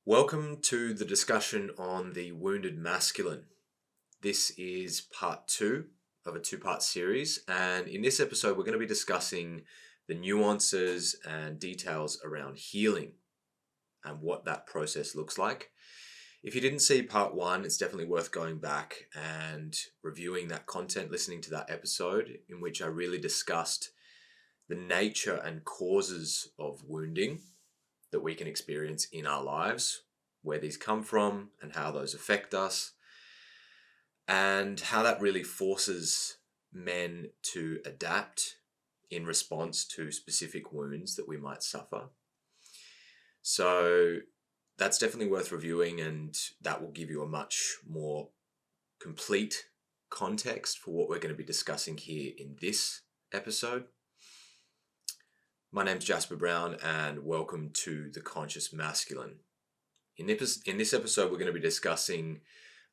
Welcome to the discussion on the wounded masculine. This is part two of a two-part series, and in this episode we're going to be discussing the nuances and details around healing and what that process looks like. If you didn't see part one, it's definitely worth going back and reviewing that content, listening to that episode in which I really discussed the nature and causes of wounding that we can experience in our lives, where these come from and how those affect us, and how that really forces men to adapt in response to specific wounds that we might suffer. So that's definitely worth reviewing, and that will give you a much more complete context for what we're going to be discussing here in this episode. My name's Jasper Brown, and welcome to The Conscious Masculine. In this episode, we're going to be discussing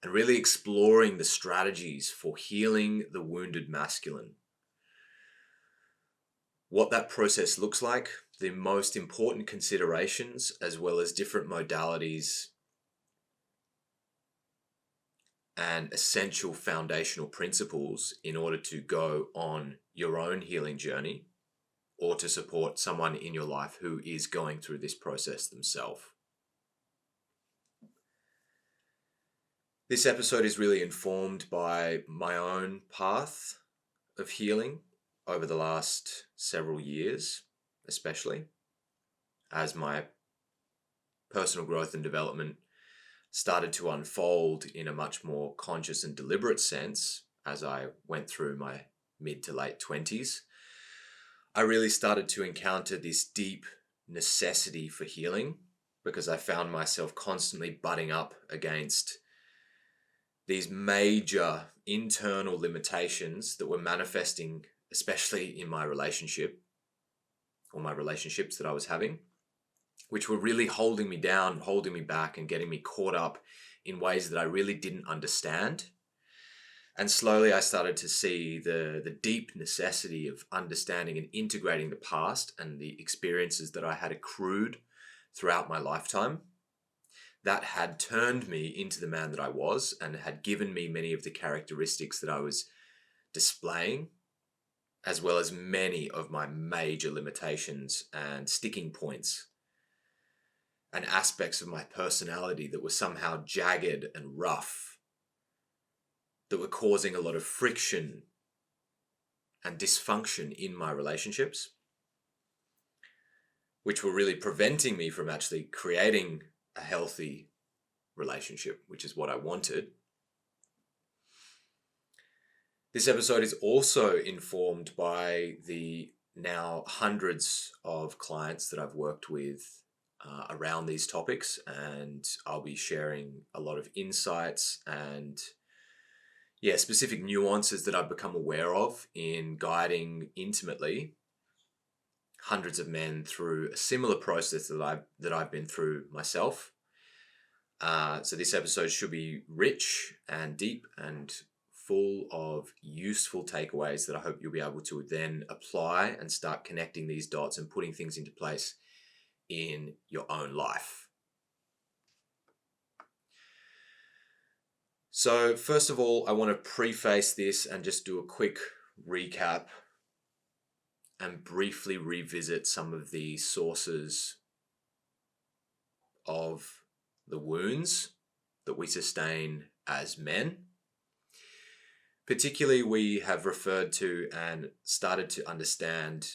and really exploring the strategies for healing the wounded masculine. What that process looks like, the most important considerations, as well as different modalities and essential foundational principles in order to go on your own healing journey, or to support someone in your life who is going through this process themselves. This episode is really informed by my own path of healing over the last several years, especially as my personal growth and development started to unfold in a much more conscious and deliberate sense as I went through my mid to late 20s. I really started to encounter this deep necessity for healing because I found myself constantly butting up against these major internal limitations that were manifesting, especially in my relationship or my relationships that I was having, which were really holding me down, holding me back, and getting me caught up in ways that I really didn't understand. And slowly I started to see the deep necessity of understanding and integrating the past and the experiences that I had accrued throughout my lifetime that had turned me into the man that I was and had given me many of the characteristics that I was displaying, as well as many of my major limitations and sticking points and aspects of my personality that were somehow jagged and rough, that were causing a lot of friction and dysfunction in my relationships, which were really preventing me from actually creating a healthy relationship, which is what I wanted. This episode is also informed by the now hundreds of clients that I've worked with around these topics, and I'll be sharing a lot of insights and specific nuances that I've become aware of in guiding intimately hundreds of men through a similar process that I've been through myself. So this episode should be rich and deep and full of useful takeaways that I hope you'll be able to then apply and start connecting these dots and putting things into place in your own life. So first of all, I want to preface this and just do a quick recap and briefly revisit some of the sources of the wounds that we sustain as men. Particularly, we have referred to and started to understand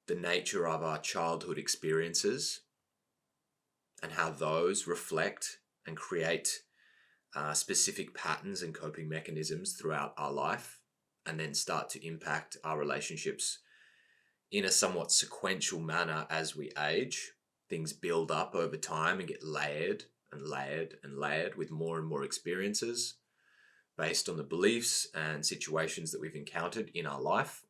the nature of our childhood experiences and how those reflect and create specific patterns and coping mechanisms throughout our life, and then start to impact our relationships in a somewhat sequential manner as we age. Things build up over time and get layered and layered and layered with more and more experiences based on the beliefs and situations that we've encountered in our life.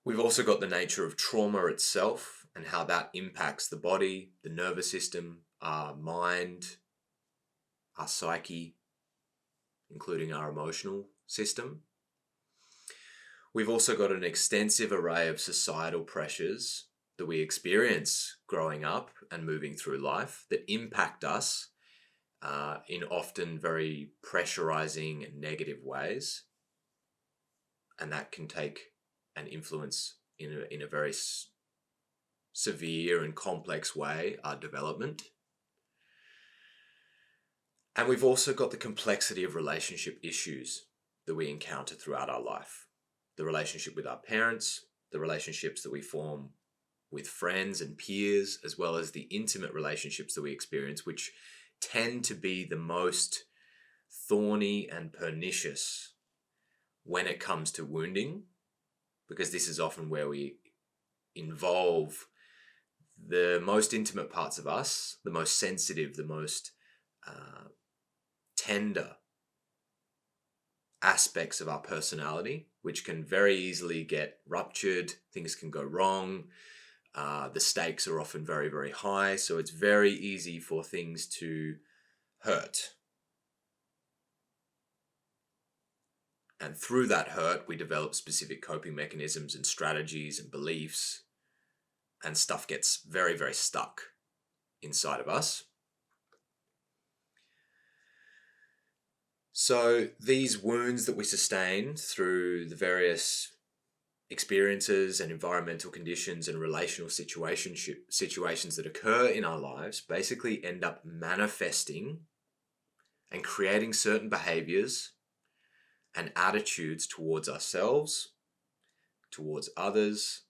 We've also got the nature of trauma itself and how that impacts the body, the nervous system, our mind, our psyche, including our emotional system. We've also got an extensive array of societal pressures that we experience growing up and moving through life that impact us in often very pressurizing and negative ways. And that can take an influence in a very severe and complex way, our development. And we've also got the complexity of relationship issues that we encounter throughout our life. The relationship with our parents, the relationships that we form with friends and peers, as well as the intimate relationships that we experience, which tend to be the most thorny and pernicious when it comes to wounding, because this is often where we involve the most intimate parts of us, the most sensitive, the most tender aspects of our personality, which can very easily get ruptured. Things can go wrong. The stakes are often very, very high. So it's very easy for things to hurt. And through that hurt, we develop specific coping mechanisms and strategies and beliefs, and stuff gets very, very stuck inside of us. So these wounds that we sustain through the various experiences and environmental conditions and relational situations that occur in our lives basically end up manifesting and creating certain behaviors and attitudes towards ourselves, towards others,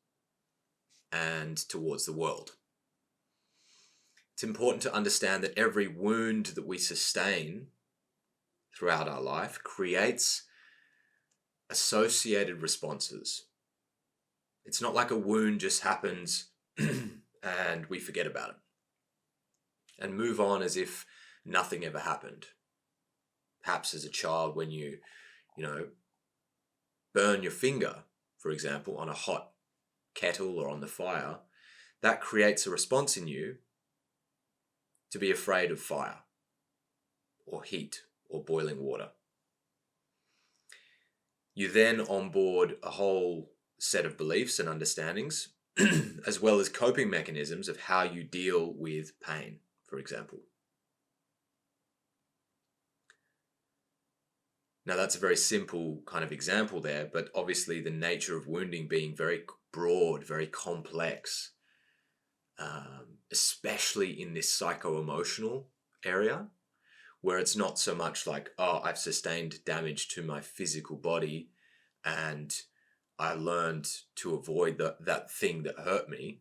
and towards the world. It's important to understand that every wound that we sustain throughout our life creates associated responses. It's not like a wound just happens and we forget about it and move on as if nothing ever happened. Perhaps as a child, when you burn your finger, for example, on a hot kettle or on the fire, that creates a response in you to be afraid of fire or heat or boiling water. You then onboard a whole set of beliefs and understandings, as well as coping mechanisms of how you deal with pain, for example. Now, that's a very simple kind of example there, but obviously the nature of wounding being very broad, very complex, especially in this psycho-emotional area, where it's not so much like, oh, I've sustained damage to my physical body and I learned to avoid that thing that hurt me.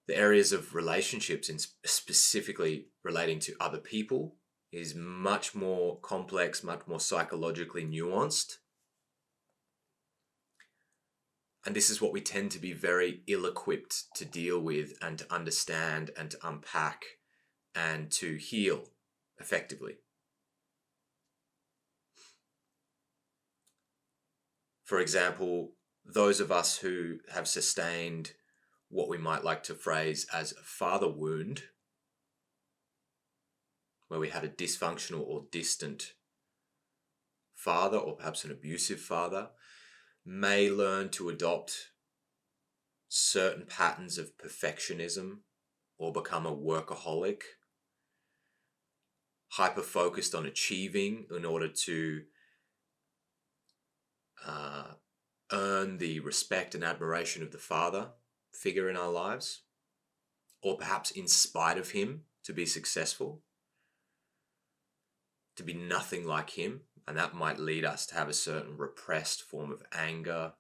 The areas of relationships, and specifically relating to other people, is much more complex, much more psychologically nuanced. And this is what we tend to be very ill-equipped to deal with and to understand and to unpack and to heal effectively. For example, those of us who have sustained what we might like to phrase as a father wound, where we had a dysfunctional or distant father, or perhaps an abusive father, may learn to adopt certain patterns of perfectionism or become a workaholic, hyper-focused on achieving in order to earn the respect and admiration of the father figure in our lives, or perhaps in spite of him to be successful, to be nothing like him. And that might lead us to have a certain repressed form of anger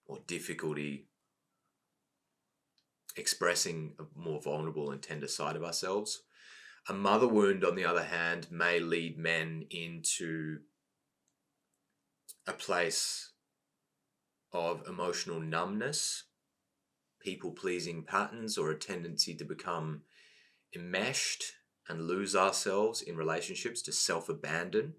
or difficulty expressing a more vulnerable and tender side of ourselves. A mother wound, on the other hand, may lead men into a place of emotional numbness, people-pleasing patterns, or a tendency to become enmeshed and lose ourselves in relationships, to self-abandon.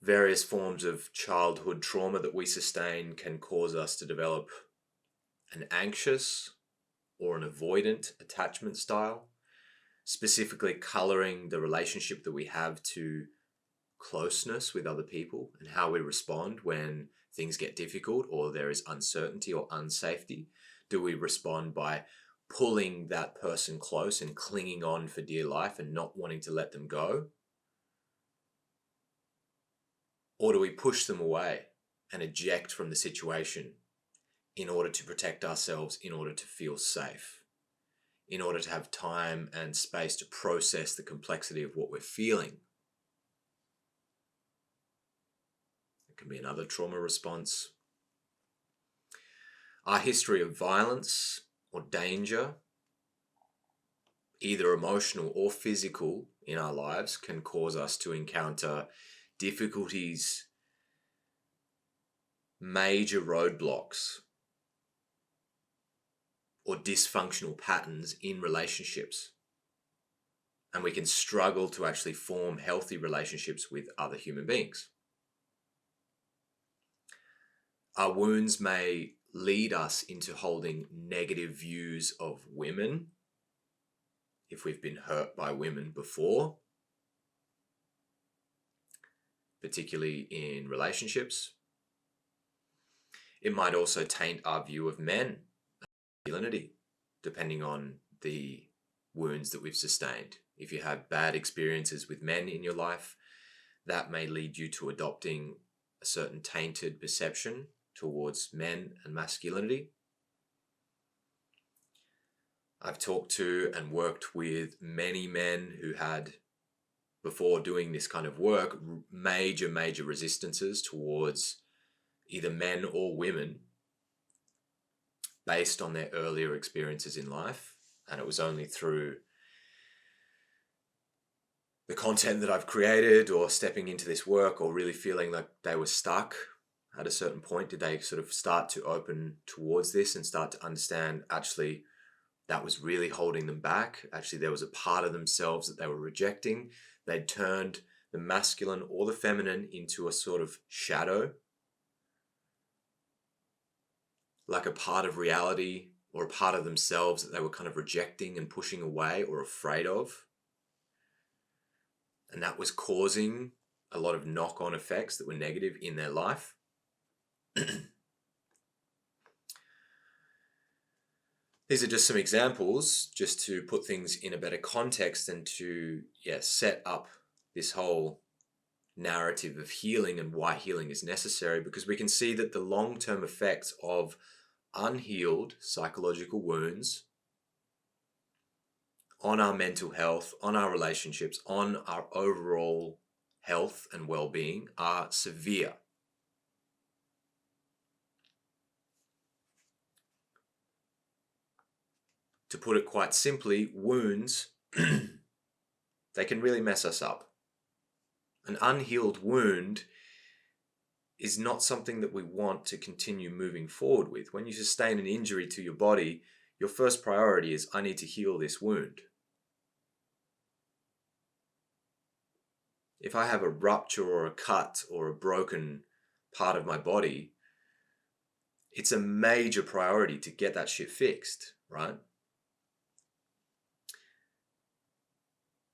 Various forms of childhood trauma that we sustain can cause us to develop an anxious or an avoidant attachment style, specifically coloring the relationship that we have to closeness with other people and how we respond when things get difficult or there is uncertainty or unsafety? Do we respond by pulling that person close and clinging on for dear life and not wanting to let them go? Or do we push them away and eject from the situation in order to protect ourselves, in order to feel safe, in order to have time and space to process the complexity of what we're feeling? It can be another trauma response. Our history of violence or danger, either emotional or physical, in our lives can cause us to encounter difficulties, major roadblocks, or dysfunctional patterns in relationships. And we can struggle to actually form healthy relationships with other human beings. Our wounds may lead us into holding negative views of women if we've been hurt by women before, particularly in relationships. It might also taint our view of men, masculinity, depending on the wounds that we've sustained. If you have bad experiences with men in your life, that may lead you to adopting a certain tainted perception towards men and masculinity. I've talked to and worked with many men who had, before doing this kind of work, major resistances towards either men or women based on their earlier experiences in life. And it was only through the content that I've created or stepping into this work or really feeling like they were stuck at a certain point did they sort of start to open towards this and start to understand actually that was really holding them back. Actually, there was a part of themselves that they were rejecting. They'd turned the masculine or the feminine into a sort of shadow, like a part of reality or a part of themselves that they were kind of rejecting and pushing away or afraid of. And that was causing a lot of knock-on effects that were negative in their life. These are just some examples just to put things in a better context and to set up this whole narrative of healing and why healing is necessary, because we can see that the long-term effects of unhealed psychological wounds on our mental health, on our relationships, on our overall health and well-being are severe. To put it quite simply, wounds, they can really mess us up. An unhealed wound is not something that we want to continue moving forward with. When you sustain an injury to your body, your first priority is, I need to heal this wound. If I have a rupture or a cut or a broken part of my body, it's a major priority to get that shit fixed, right?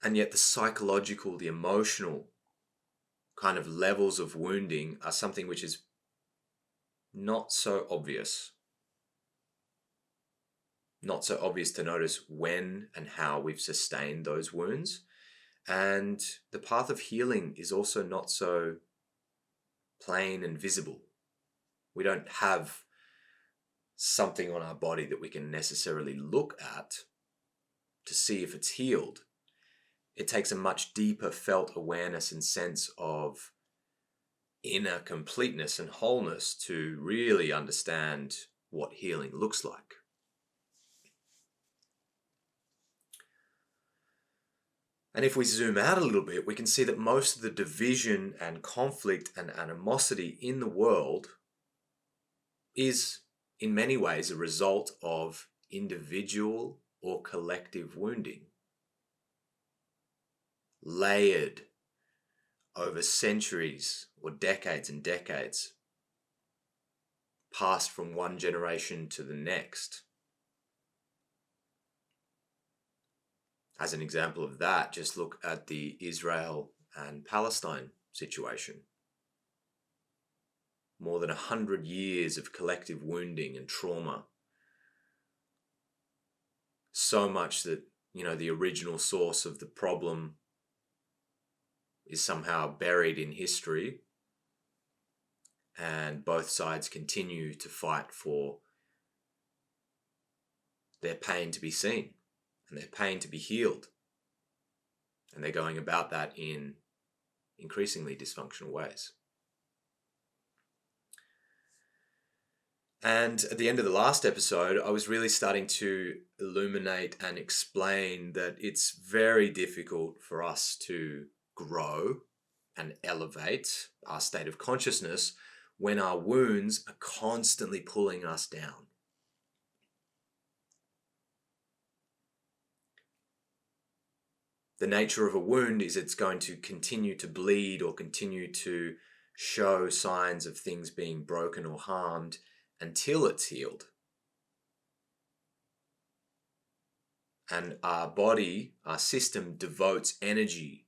And yet the psychological, the emotional kind of levels of wounding are something which is not so obvious. Not so obvious to notice when and how we've sustained those wounds. And the path of healing is also not so plain and visible. We don't have something on our body that we can necessarily look at to see if it's healed. It takes a much deeper felt awareness and sense of inner completeness and wholeness to really understand what healing looks like. And if we zoom out a little bit, we can see that most of the division and conflict and animosity in the world is in many ways a result of individual or collective wounding, layered over centuries or decades and decades, passed from one generation to the next. As an example of that, just look at the Israel and Palestine situation. More than 100 years of collective wounding and trauma. So much that, the original source of the problem is somehow buried in history, and both sides continue to fight for their pain to be seen and their pain to be healed. And they're going about that in increasingly dysfunctional ways. And at the end of the last episode, I was really starting to illuminate and explain that it's very difficult for us to grow and elevate our state of consciousness when our wounds are constantly pulling us down. The nature of a wound is it's going to continue to bleed or continue to show signs of things being broken or harmed until it's healed. And our body, our system devotes energy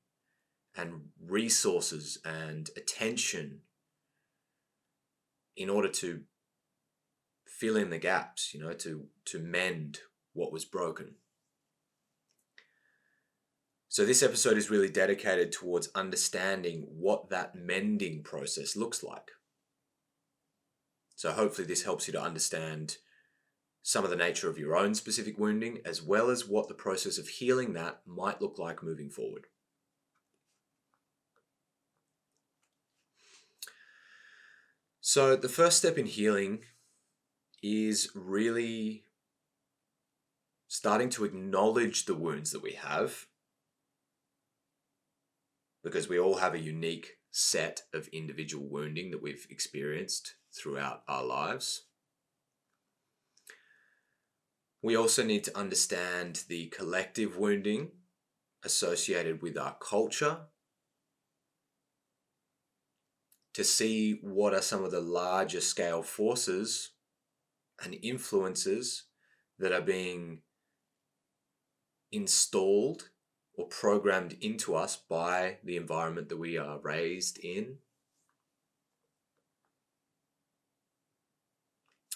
and resources and attention in order to fill in the gaps, to mend what was broken. So this episode is really dedicated towards understanding what that mending process looks like. So hopefully this helps you to understand some of the nature of your own specific wounding, as well as what the process of healing that might look like moving forward. So the first step in healing is really starting to acknowledge the wounds that we have, because we all have a unique set of individual wounding that we've experienced throughout our lives. We also need to understand the collective wounding associated with our culture, to see what are some of the larger scale forces and influences that are being installed or programmed into us by the environment that we are raised in.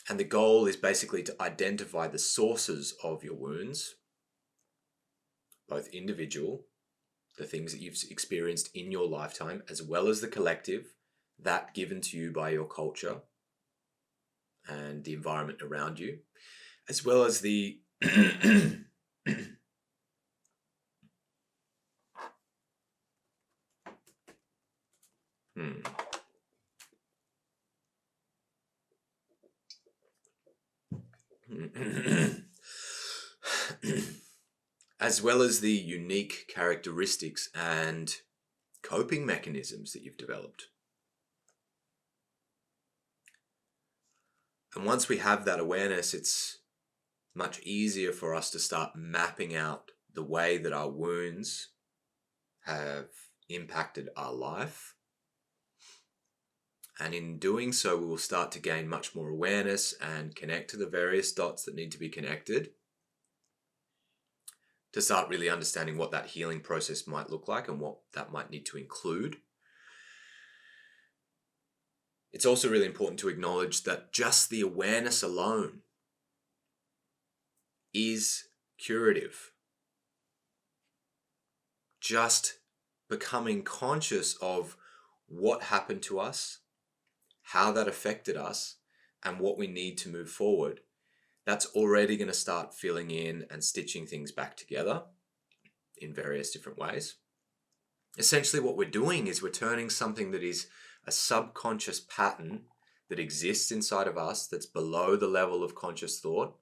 And the goal is basically to identify the sources of your wounds, both individual, the things that you've experienced in your lifetime, as well as the collective, that given to you by your culture and the environment around you, as well as the as well as the unique characteristics and coping mechanisms that you've developed. And once we have that awareness, it's much easier for us to start mapping out the way that our wounds have impacted our life. And in doing so, we will start to gain much more awareness and connect to the various dots that need to be connected to start really understanding what that healing process might look like and what that might need to include. It's also really important to acknowledge that just the awareness alone is curative. Just becoming conscious of what happened to us, how that affected us, and what we need to move forward, that's already going to start filling in and stitching things back together in various different ways. Essentially what we're doing is we're turning something that is a subconscious pattern that exists inside of us that's below the level of conscious thought,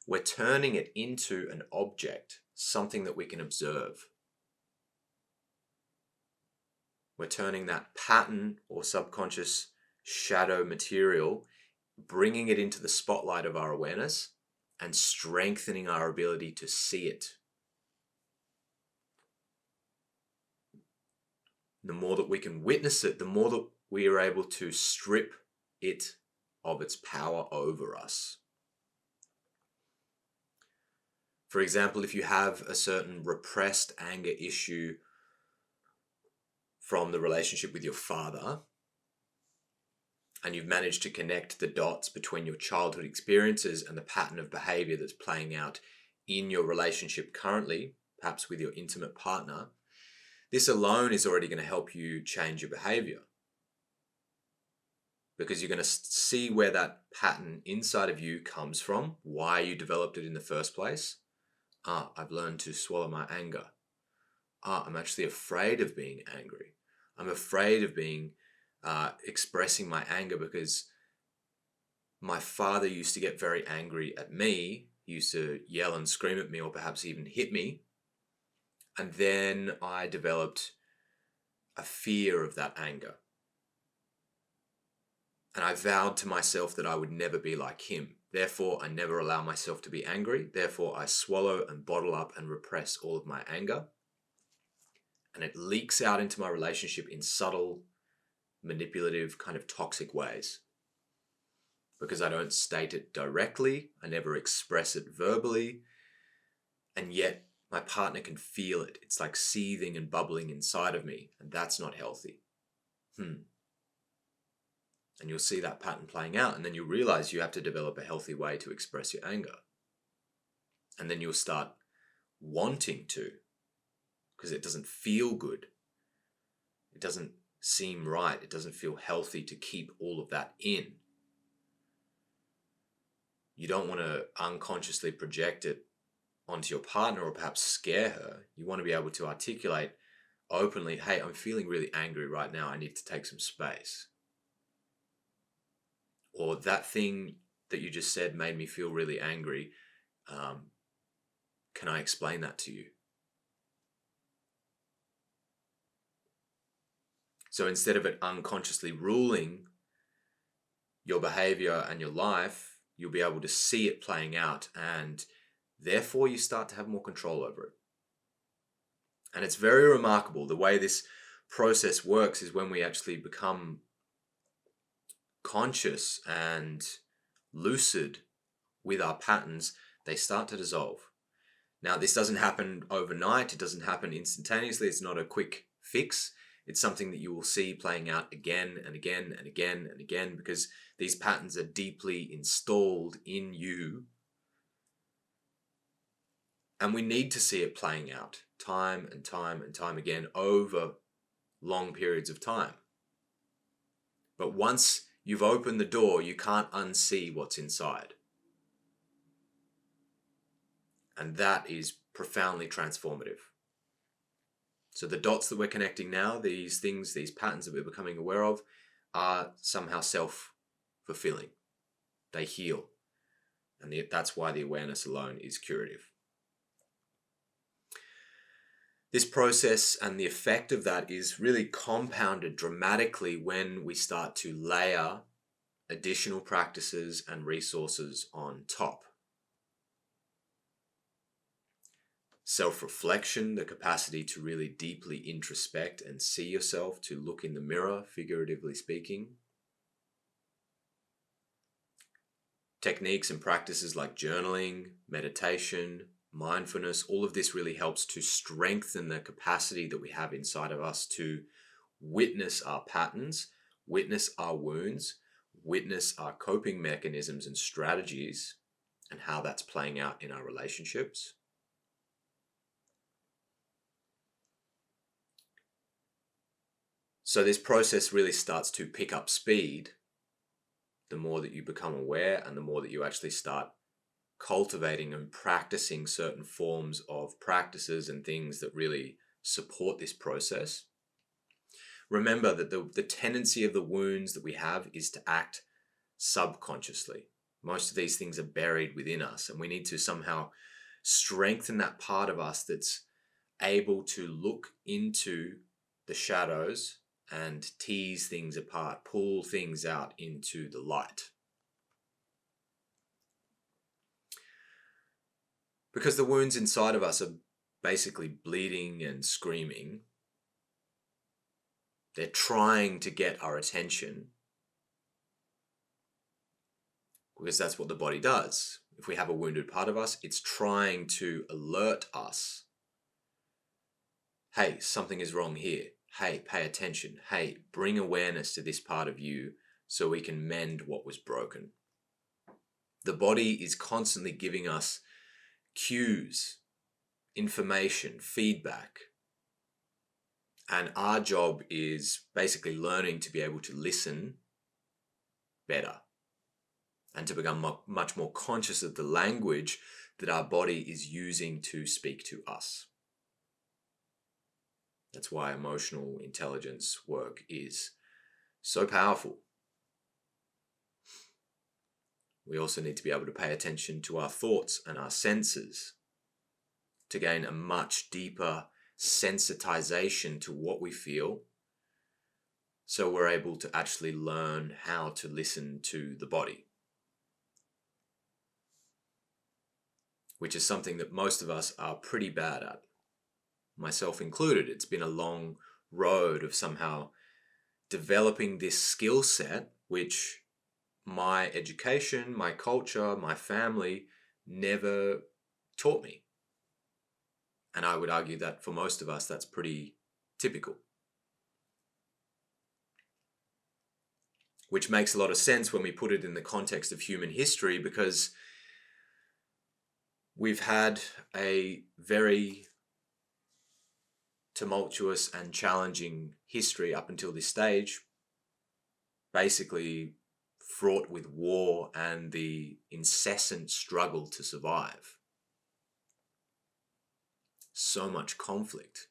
we're turning it into an object, something that we can observe. We're turning that pattern or subconscious shadow material, bringing it into the spotlight of our awareness and strengthening our ability to see it. The more that we can witness it, the more that we are able to strip it of its power over us. For example, if you have a certain repressed anger issue from the relationship with your father, and you've managed to connect the dots between your childhood experiences and the pattern of behavior that's playing out in your relationship currently, perhaps with your intimate partner, this alone is already going to help you change your behavior. Because you're going to see where that pattern inside of you comes from, why you developed it in the first place. I've learned to swallow my anger. I'm actually afraid of being angry. I'm afraid of expressing my anger because my father used to get very angry at me. He used to yell and scream at me, or perhaps even hit me. And then I developed a fear of that anger. And I vowed to myself that I would never be like him. Therefore, I never allow myself to be angry. Therefore, I swallow and bottle up and repress all of my anger. And it leaks out into my relationship in subtle, manipulative, kind of toxic ways. Because I don't state it directly, I never express it verbally, and yet my partner can feel it. It's like seething and bubbling inside of me, and that's not healthy. And you'll see that pattern playing out, and then you'll realize you have to develop a healthy way to express your anger. And then you'll start wanting to, because it doesn't feel good. It doesn't seem right. It doesn't feel healthy to keep all of that in. You don't want to unconsciously project it onto your partner or perhaps scare her. You want to be able to articulate openly, hey, I'm feeling really angry right now. I need to take some space. Or that thing that you just said made me feel really angry. Can I explain that to you? So instead of it unconsciously ruling your behavior and your life, you'll be able to see it playing out, and therefore you start to have more control over it. And it's very remarkable. The way this process works is when we actually become conscious and lucid with our patterns, they start to dissolve. Now, this doesn't happen overnight. It doesn't happen instantaneously. It's not a quick fix. It's something that you will see playing out again and again and again and again, because these patterns are deeply installed in you. And we need to see it playing out time and time and time again over long periods of time. But once you've opened the door, you can't unsee what's inside. And that is profoundly transformative. So the dots that we're connecting now, these things, these patterns that we're becoming aware of, are somehow self-fulfilling. They heal. And that's why the awareness alone is curative. This process and the effect of that is really compounded dramatically when we start to layer additional practices and resources on top. Self-reflection, the capacity to really deeply introspect and see yourself, to look in the mirror, figuratively speaking. Techniques and practices like journaling, meditation, mindfulness, all of this really helps to strengthen the capacity that we have inside of us to witness our patterns, witness our wounds, witness our coping mechanisms and strategies, and how that's playing out in our relationships. So this process really starts to pick up speed the more that you become aware and the more that you actually start cultivating and practicing certain forms of practices and things that really support this process. Remember that the tendency of the wounds that we have is to act subconsciously. Most of these things are buried within us, and we need to somehow strengthen that part of us that's able to look into the shadows and tease things apart, pull things out into the light. Because the wounds inside of us are basically bleeding and screaming. They're trying to get our attention, because that's what the body does. If we have a wounded part of us, it's trying to alert us. Hey, something is wrong here. hey, pay attention. Hey, bring awareness to this part of you so we can mend what was broken. The body is constantly giving us cues, information, feedback. And our job is basically learning to be able to listen better and to become much more conscious of the language that our body is using to speak to us. That's why emotional intelligence work is so powerful. We also need to be able to pay attention to our thoughts and our senses to gain a much deeper sensitization to what we feel, so we're able to actually learn how to listen to the body, which is something that most of us are pretty bad at, myself included. It's been a long road of somehow developing this skill set, which my education, my culture, my family never taught me. And I would argue that for most of us, that's pretty typical. Which makes a lot of sense when we put it in the context of human history, because we've had a very tumultuous and challenging history up until this stage, basically fraught with war and the incessant struggle to survive. So much conflict.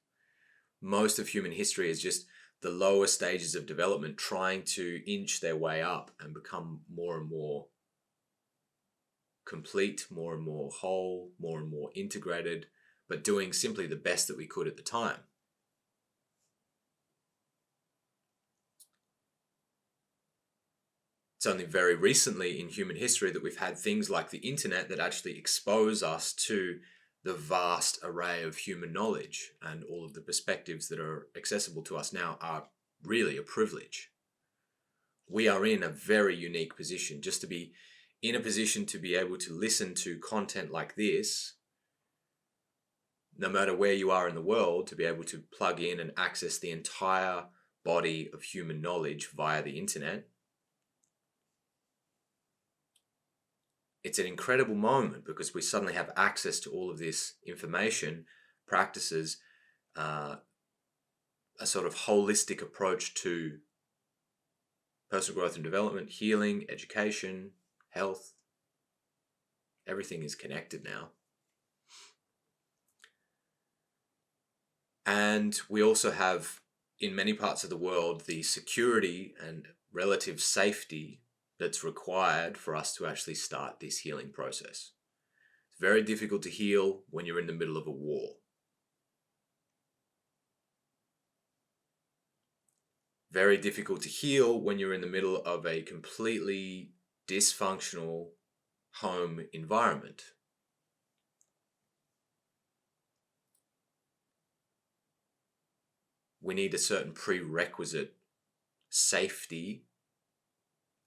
Most of human history is just the lower stages of development trying to inch their way up and become more and more complete, more and more whole, more and more integrated, but doing simply the best that we could at the time. It's only very recently in human history that we've had things like the internet that actually expose us to the vast array of human knowledge, and all of the perspectives that are accessible to us now are really a privilege. We are in a very unique position just to be in a position to be able to listen to content like this, no matter where you are in the world, to be able to plug in and access the entire body of human knowledge via the internet. It's an incredible moment because we suddenly have access to all of this information, practices, a sort of holistic approach to personal growth and development, healing, education, health. Everything is connected now. And we also have, in many parts of the world, the security and relative safety that's required for us to actually start this healing process. It's very difficult to heal when you're in the middle of a war. Very difficult to heal when you're in the middle of a completely dysfunctional home environment. We need a certain prerequisite safety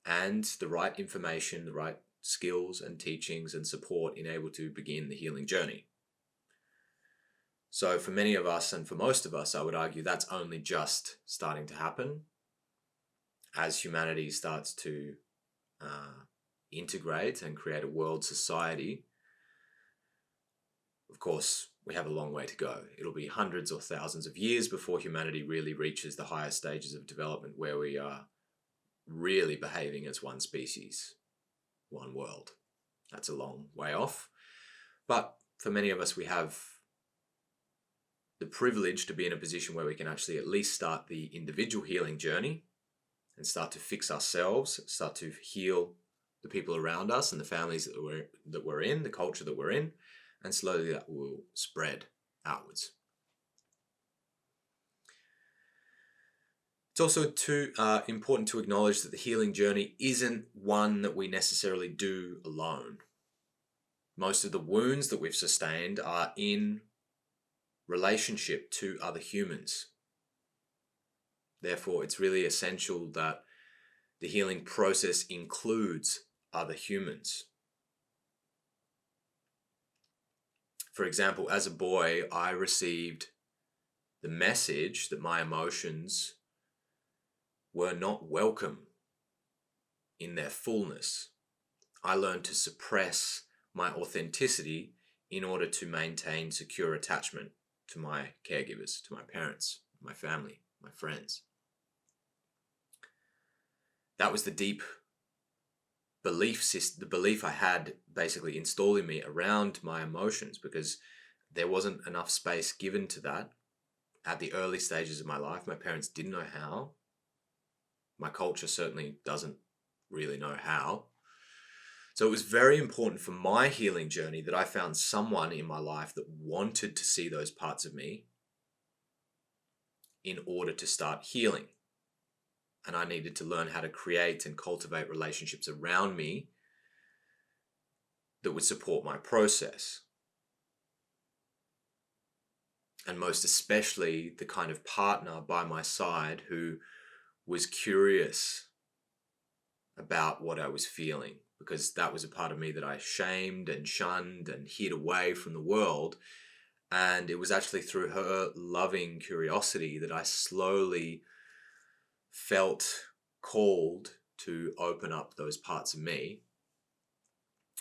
and the right information, the right skills and teachings and support in able to begin the healing journey. So for many of us, and for most of us, I would argue that's only just starting to happen as humanity starts to integrate and create a world society. Of course, we have a long way to go. It'll be hundreds or thousands of years before humanity really reaches the higher stages of development where we are really behaving as one species, one world. That's a long way off. But for many of us, we have the privilege to be in a position where we can actually at least start the individual healing journey and start to fix ourselves, start to heal the people around us and the families that we're in, the culture that we're in, and slowly that will spread outwards. It's also important to acknowledge that the healing journey isn't one that we necessarily do alone. Most of the wounds that we've sustained are in relationship to other humans. Therefore, it's really essential that the healing process includes other humans. For example, as a boy, I received the message that my emotions were not welcome in their fullness. I learned to suppress my authenticity in order to maintain secure attachment to my caregivers, to my parents, my family, my friends. That was the deep belief system, the belief I had basically installed in me around my emotions, because there wasn't enough space given to that at the early stages of my life. My parents didn't know how. My culture certainly doesn't really know how. So it was very important for my healing journey that I found someone in my life that wanted to see those parts of me in order to start healing. And I needed to learn how to create and cultivate relationships around me that would support my process. And most especially the kind of partner by my side who was curious about what I was feeling, because that was a part of me that I shamed and shunned and hid away from the world. And it was actually through her loving curiosity that I slowly felt called to open up those parts of me.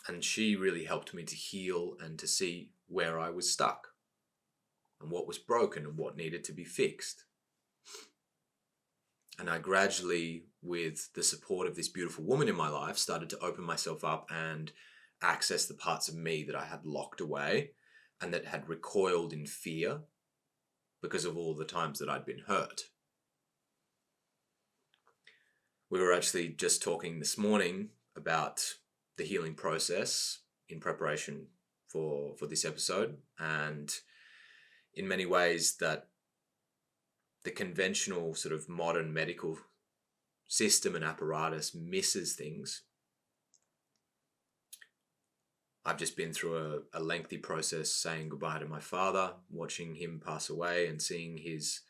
And she really helped me to heal and to see where I was stuck and what was broken and what needed to be fixed. And I gradually, with the support of this beautiful woman in my life, started to open myself up and access the parts of me that I had locked away and that had recoiled in fear because of all the times that I'd been hurt. We were actually just talking this morning about the healing process in preparation for this episode, and in many ways that the conventional sort of modern medical system and apparatus misses things. I've just been through a lengthy process saying goodbye to my father. Watching him pass away and seeing his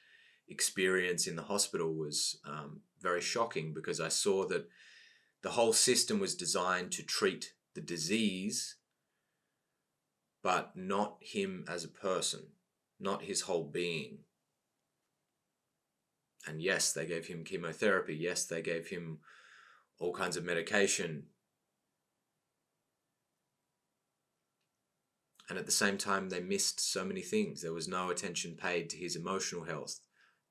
experience in the hospital was very shocking, because I saw that the whole system was designed to treat the disease, but not him as a person, not his whole being. And yes, they gave him chemotherapy. Yes, they gave him all kinds of medication. And at the same time, they missed so many things. There was no attention paid to his emotional health,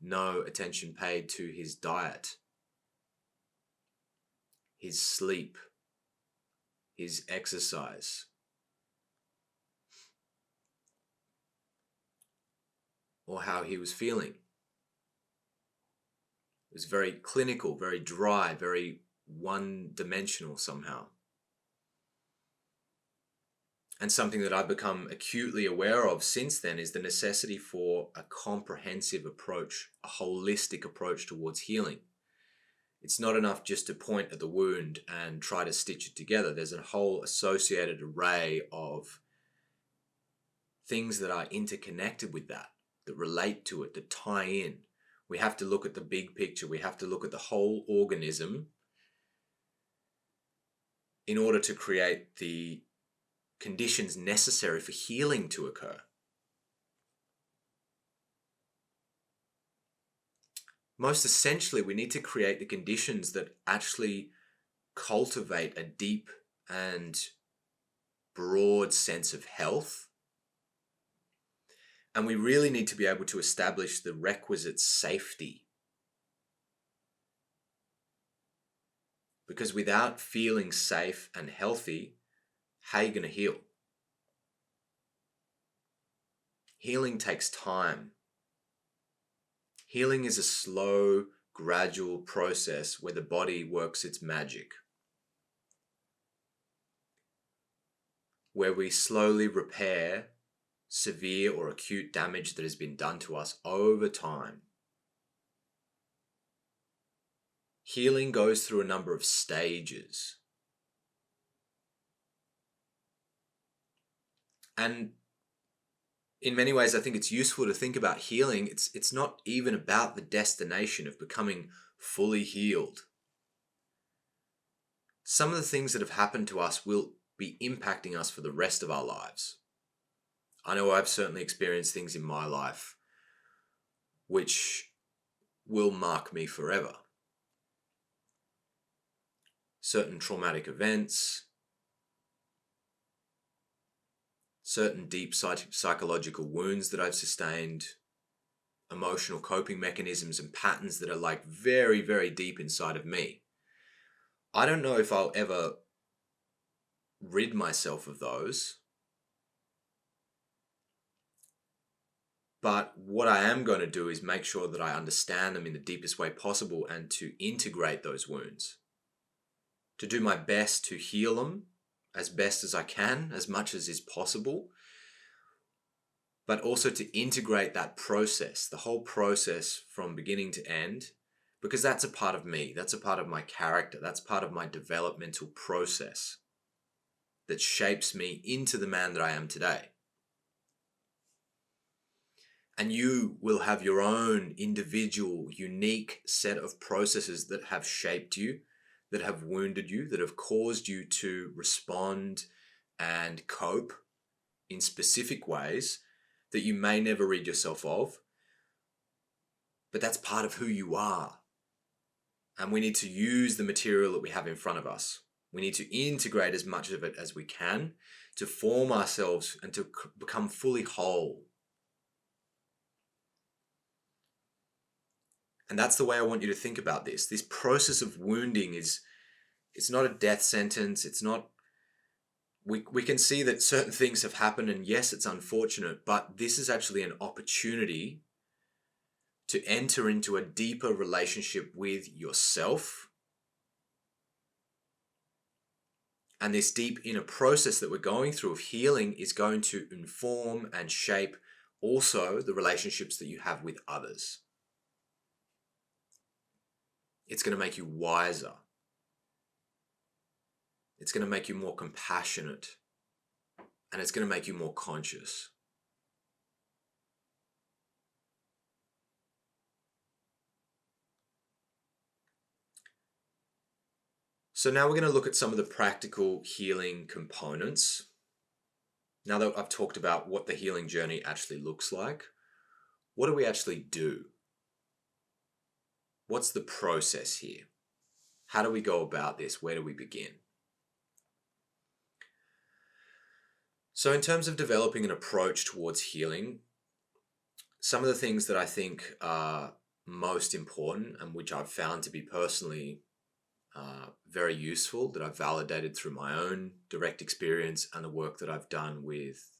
no attention paid to his diet, his sleep, his exercise, or how he was feeling. It was very clinical, very dry, very one-dimensional somehow. And something that I've become acutely aware of since then is the necessity for a comprehensive approach, a holistic approach towards healing. It's not enough just to point at the wound and try to stitch it together. There's a whole associated array of things that are interconnected with that relate to it, that tie in. We have to look at the big picture. We have to look at the whole organism in order to create the conditions necessary for healing to occur. Most essentially, we need to create the conditions that actually cultivate a deep and broad sense of health. And we really need to be able to establish the requisite safety. Because without feeling safe and healthy, how are you going to heal? Healing takes time. Healing is a slow, gradual process where the body works its magic, where we slowly repair severe or acute damage that has been done to us over time. Healing goes through a number of stages. And in many ways, I think it's useful to think about healing. It's not even about the destination of becoming fully healed. Some of the things that have happened to us will be impacting us for the rest of our lives. I know I've certainly experienced things in my life which will mark me forever. Certain traumatic events, certain deep psychological wounds that I've sustained, emotional coping mechanisms and patterns that are like very, very deep inside of me. I don't know if I'll ever rid myself of those, but what I am going to do is make sure that I understand them in the deepest way possible and to integrate those wounds, to do my best to heal them as best as I can, as much as is possible, but also to integrate that process, the whole process from beginning to end, because that's a part of me, that's a part of my character, that's part of my developmental process that shapes me into the man that I am today. And you will have your own individual, unique set of processes that have shaped you, that have wounded you, that have caused you to respond and cope in specific ways that you may never rid yourself of. But that's part of who you are. And we need to use the material that we have in front of us. We need to integrate as much of it as we can to form ourselves and to become fully whole. And that's the way I want you to think about this. This process of wounding it's not a death sentence. It's not, we can see that certain things have happened and yes, it's unfortunate, but this is actually an opportunity to enter into a deeper relationship with yourself. And this deep inner process that we're going through of healing is going to inform and shape also the relationships that you have with others. It's going to make you wiser. It's going to make you more compassionate. And it's going to make you more conscious. So now we're going to look at some of the practical healing components. Now that I've talked about what the healing journey actually looks like, what do we actually do? What's the process here? How do we go about this? Where do we begin? So in terms of developing an approach towards healing, some of the things that I think are most important and which I've found to be personally very useful, that I've validated through my own direct experience and the work that I've done with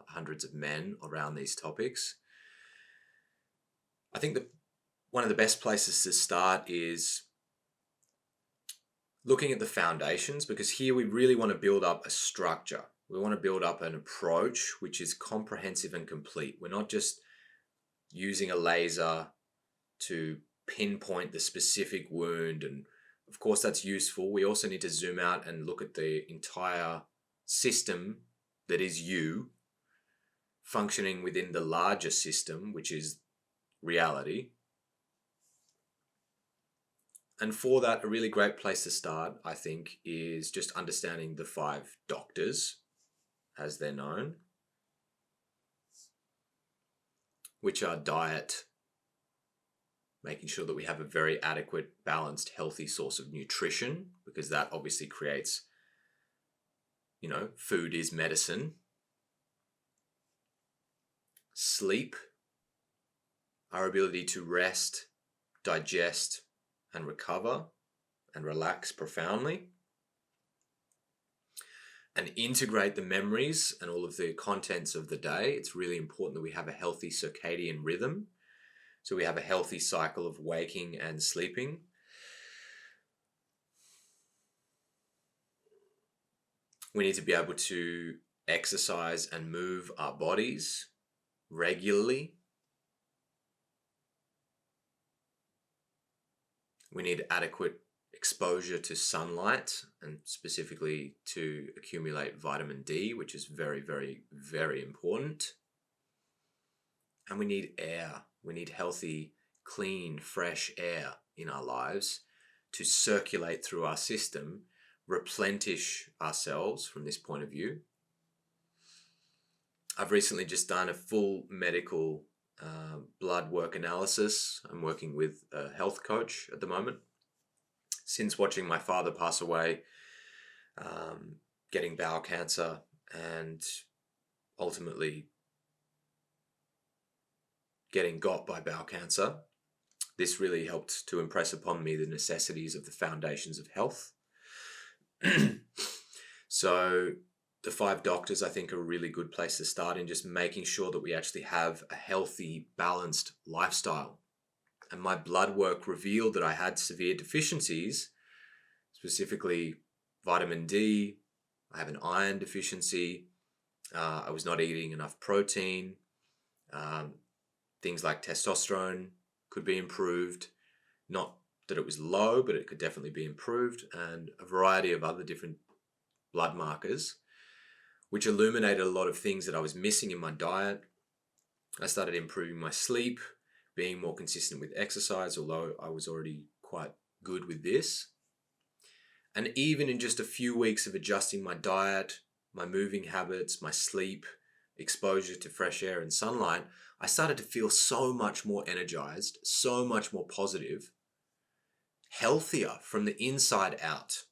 hundreds of men around these topics. I think that one of the best places to start is looking at the foundations, because here we really want to build up a structure. We want to build up an approach which is comprehensive and complete. We're not just using a laser to pinpoint the specific wound, and of course that's useful. We also need to zoom out and look at the entire system that is you functioning within the larger system, which is reality. And for that, a really great place to start, I think, is just understanding the 5 doctors, as they're known, which are diet, making sure that we have a very adequate, balanced, healthy source of nutrition, because that obviously creates, food is medicine. Sleep, our ability to rest, digest, and recover and relax profoundly, and integrate the memories and all of the contents of the day. It's really important that we have a healthy circadian rhythm. So we have a healthy cycle of waking and sleeping. We need to be able to exercise and move our bodies regularly. We need adequate exposure to sunlight, and specifically to accumulate vitamin D, which is very, very, very important. And we need air. We need healthy, clean, fresh air in our lives to circulate through our system, replenish ourselves from this point of view. I've recently just done a full medical blood work analysis. I'm working with a health coach at the moment. Since watching my father pass away, getting bowel cancer, and ultimately getting got by bowel cancer, this really helped to impress upon me the necessities of the foundations of health. So the 5 doctors, I think, are a really good place to start in just making sure that we actually have a healthy, balanced lifestyle. And my blood work revealed that I had severe deficiencies, specifically vitamin D. I have an iron deficiency. I was not eating enough protein. Things like testosterone could be improved. Not that it was low, but it could definitely be improved. And a variety of other different blood markers, which illuminated a lot of things that I was missing in my diet. I started improving my sleep, being more consistent with exercise, although I was already quite good with this. And even in just a few weeks of adjusting my diet, my moving habits, my sleep, exposure to fresh air and sunlight, I started to feel so much more energized, so much more positive, healthier from the inside out.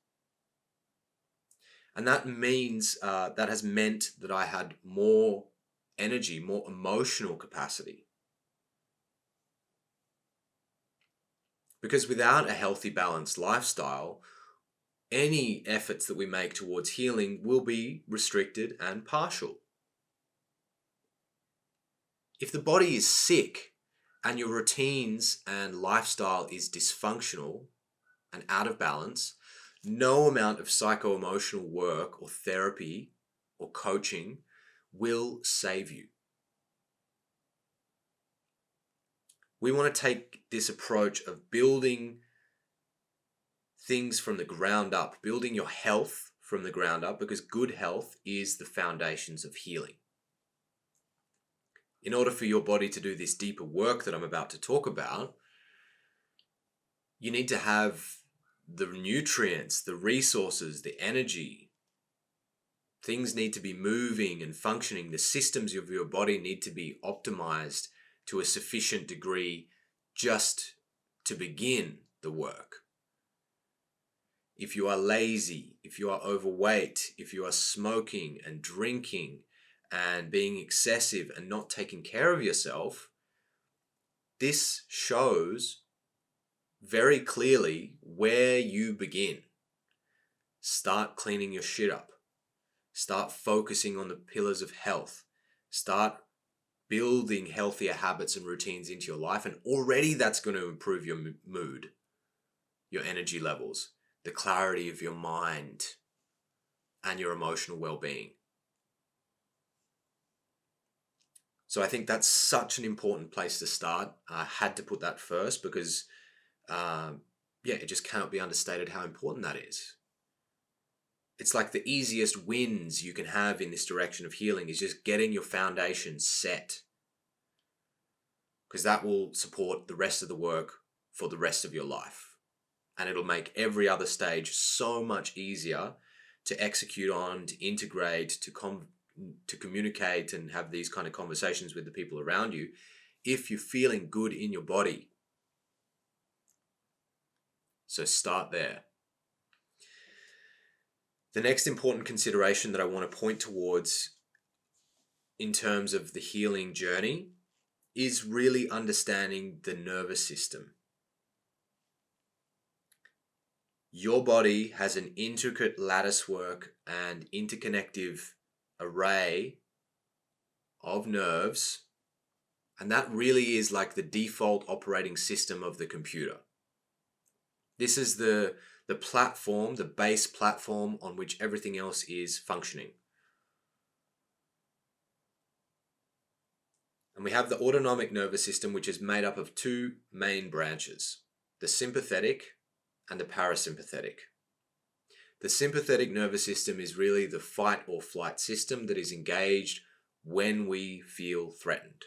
And that means, that has meant that I had more energy, more emotional capacity. Because without a healthy, balanced lifestyle, any efforts that we make towards healing will be restricted and partial. If the body is sick and your routines and lifestyle is dysfunctional and out of balance, no amount of psycho-emotional work or therapy or coaching will save you. We want to take this approach of building things from the ground up, building your health from the ground up, because good health is the foundations of healing. In order for your body to do this deeper work that I'm about to talk about, you need to have the nutrients, the resources, the energy. Things need to be moving and functioning. The systems of your body need to be optimized to a sufficient degree just to begin the work. If you are lazy, if you are overweight, if you are smoking and drinking and being excessive and not taking care of yourself, this shows very clearly where you begin. Start cleaning your shit up. Start focusing on the pillars of health. Start building healthier habits and routines into your life, and already that's going to improve your mood, your energy levels, the clarity of your mind, and your emotional well-being. So I think that's such an important place to start. I had to put that first because it just cannot be understated how important that is. It's like the easiest wins you can have in this direction of healing is just getting your foundation set, because that will support the rest of the work for the rest of your life. And it'll make every other stage so much easier to execute on, to integrate, to communicate and have these kind of conversations with the people around you if you're feeling good in your body. So start there. The next important consideration that I want to point towards in terms of the healing journey is really understanding the nervous system. Your body has an intricate latticework and interconnective array of nerves, and that really is like the default operating system of the computer. This is the platform, the base platform on which everything else is functioning. And we have the autonomic nervous system, which is made up of 2 main branches, the sympathetic and the parasympathetic. The sympathetic nervous system is really the fight or flight system that is engaged when we feel threatened.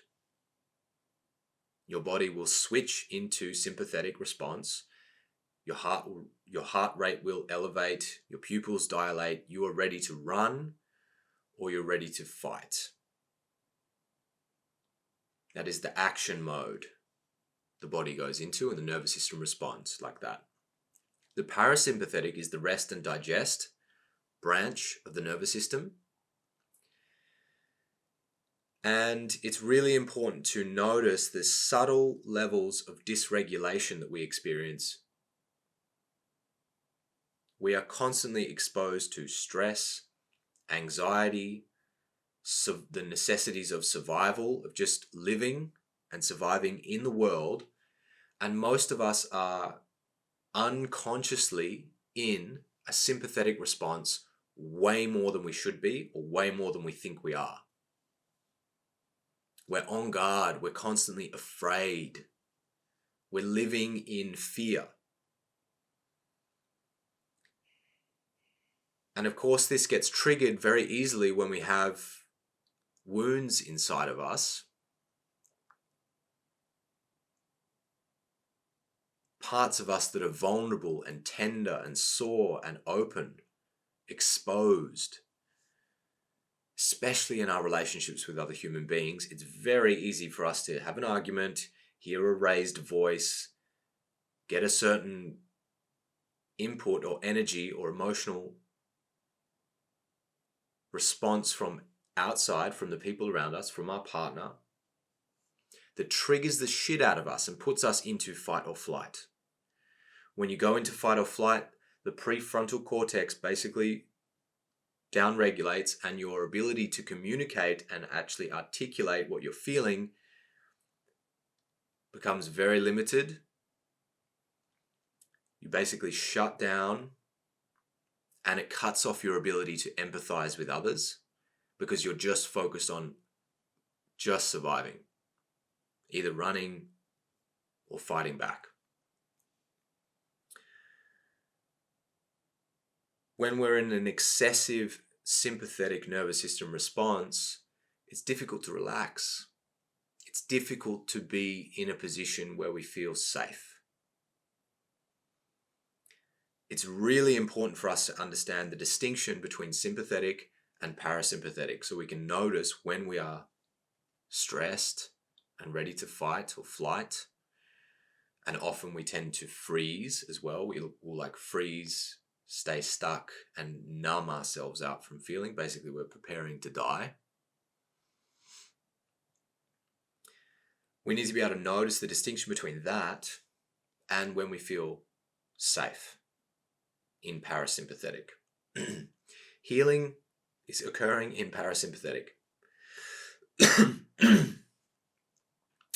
Your body will switch into sympathetic response. Your heart rate will elevate, your pupils dilate, you are ready to run or you're ready to fight. That is the action mode the body goes into and the nervous system responds like that. The parasympathetic is the rest and digest branch of the nervous system. And it's really important to notice the subtle levels of dysregulation that we experience. We are constantly exposed to stress, anxiety, the necessities of survival, of just living and surviving in the world. And most of us are unconsciously in a sympathetic response way more than we should be, or way more than we think we are. We're on guard. We're constantly afraid. We're living in fear. And of course, this gets triggered very easily when we have wounds inside of us. Parts of us that are vulnerable and tender and sore and open, exposed. Especially in our relationships with other human beings, it's very easy for us to have an argument, hear a raised voice, get a certain input or energy or emotional response from outside, from the people around us, from our partner, that triggers the shit out of us and puts us into fight or flight. When you go into fight or flight, the prefrontal cortex basically downregulates, and your ability to communicate and actually articulate what you're feeling becomes very limited. You basically shut down, and it cuts off your ability to empathize with others because you're just focused on just surviving, either running or fighting back. When we're in an excessive sympathetic nervous system response, it's difficult to relax. It's difficult to be in a position where we feel safe. It's really important for us to understand the distinction between sympathetic and parasympathetic, so we can notice when we are stressed and ready to fight or flight. And often we tend to freeze as well. We'll like freeze, stay stuck, and numb ourselves out from feeling. Basically, we're preparing to die. We need to be able to notice the distinction between that and when we feel safe in parasympathetic. Healing is occurring in parasympathetic.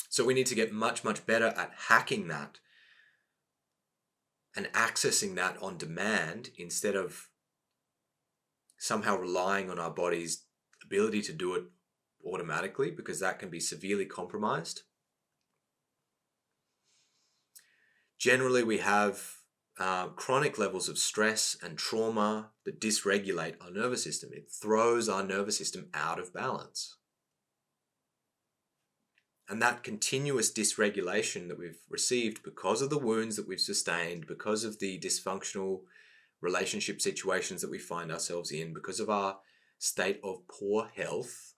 So we need to get much, much better at hacking that and accessing that on demand instead of somehow relying on our body's ability to do it automatically, because that can be severely compromised. Generally, we have chronic levels of stress and trauma that dysregulate our nervous system. It throws our nervous system out of balance. And that continuous dysregulation that we've received because of the wounds that we've sustained, because of the dysfunctional relationship situations that we find ourselves in, because of our state of poor health,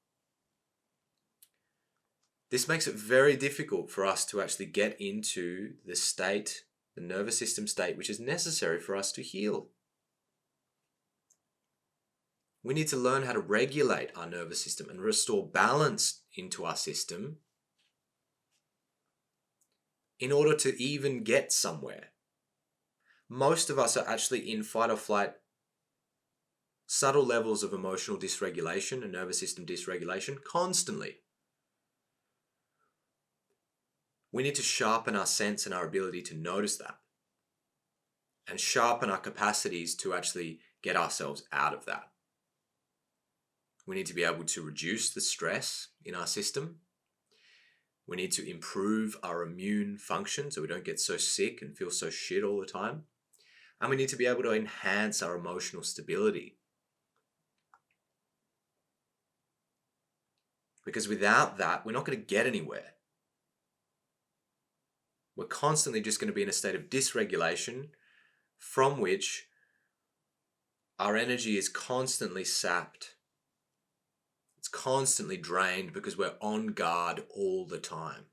this makes it very difficult for us to actually get into the state, the nervous system state, which is necessary for us to heal. We need to learn how to regulate our nervous system and restore balance into our system in order to even get somewhere. Most of us are actually in fight or flight, subtle levels of emotional dysregulation and nervous system dysregulation constantly. We need to sharpen our sense and our ability to notice that, and sharpen our capacities to actually get ourselves out of that. We need to be able to reduce the stress in our system. We need to improve our immune function so we don't get so sick and feel so shit all the time. And we need to be able to enhance our emotional stability. Because without that, we're not going to get anywhere. We're constantly just going to be in a state of dysregulation from which our energy is constantly sapped. It's constantly drained because we're on guard all the time.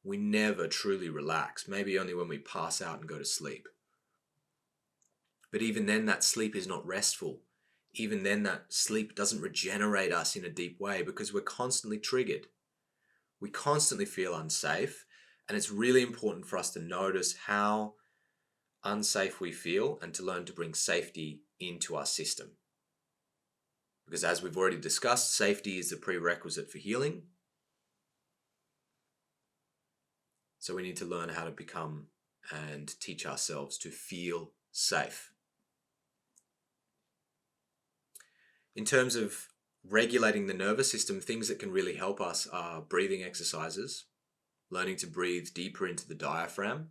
We never truly relax, maybe only when we pass out and go to sleep. But even then, that sleep is not restful. Even then, that sleep doesn't regenerate us in a deep way because we're constantly triggered. We constantly feel unsafe, and it's really important for us to notice how unsafe we feel and to learn to bring safety into our system. Because as we've already discussed, safety is the prerequisite for healing. So we need to learn how to become and teach ourselves to feel safe. In terms of regulating the nervous system, things that can really help us are breathing exercises, learning to breathe deeper into the diaphragm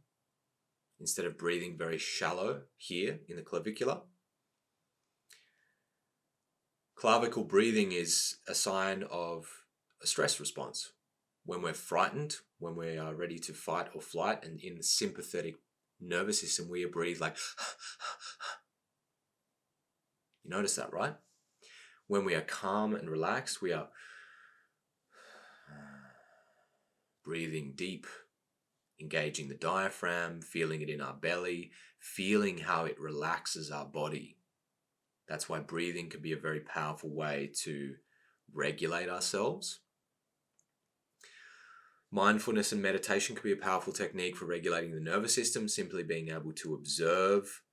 instead of breathing very shallow here in the clavicular. Clavicle breathing is a sign of a stress response. When we're frightened, when we are ready to fight or flight, and in the sympathetic nervous system, we breathe like you notice that, right? When we are calm and relaxed, we are breathing deep, engaging the diaphragm, feeling it in our belly, feeling how it relaxes our body. That's why breathing can be a very powerful way to regulate ourselves. Mindfulness and meditation can be a powerful technique for regulating the nervous system, simply being able to observe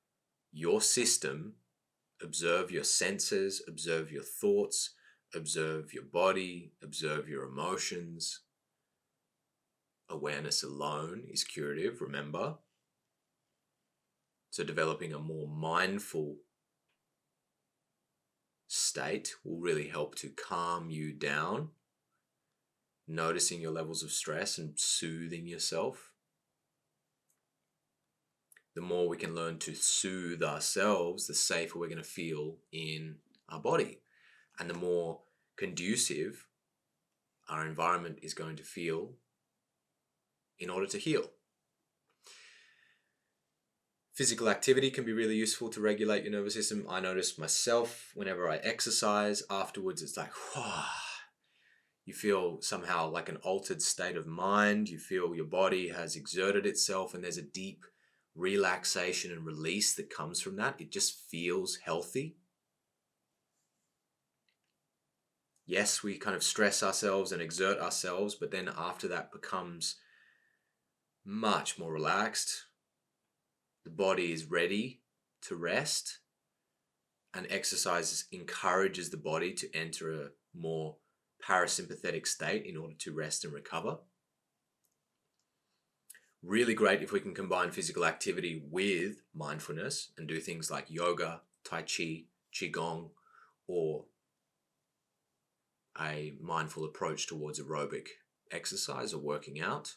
your system, observe your senses, observe your thoughts, observe your body, observe your emotions. Awareness alone is curative, remember. So developing a more mindful state will really help to calm you down, noticing your levels of stress and soothing yourself. The more we can learn to soothe ourselves, the safer we're going to feel in our body. And the more conducive our environment is going to feel in order to heal. Physical activity can be really useful to regulate your nervous system. I notice myself whenever I exercise, afterwards it's like, you feel somehow like an altered state of mind. You feel your body has exerted itself and there's a deep relaxation and release that comes from that. It just feels healthy. Yes, we kind of stress ourselves and exert ourselves, but then after that becomes much more relaxed. The body is ready to rest, and exercise encourages the body to enter a more parasympathetic state in order to rest and recover. Really great if we can combine physical activity with mindfulness and do things like yoga, tai chi, qigong, or a mindful approach towards aerobic exercise or working out.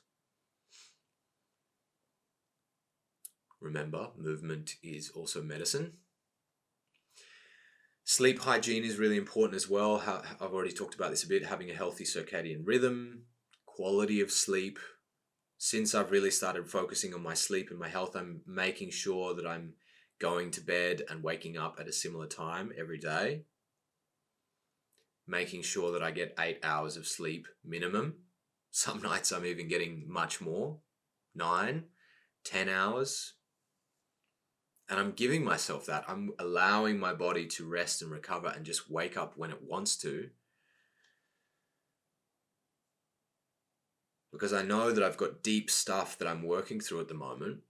Remember, movement is also medicine. Sleep hygiene is really important as well. I've already talked about this a bit, having a healthy circadian rhythm, quality of sleep. Since I've really started focusing on my sleep and my health, I'm making sure that I'm going to bed and waking up at a similar time every day. Making sure that I get 8 hours of sleep minimum. Some nights I'm even getting much more, 9, 10 hours. And I'm giving myself that. I'm allowing my body to rest and recover and just wake up when it wants to. Because I know that I've got deep stuff that I'm working through at the moment.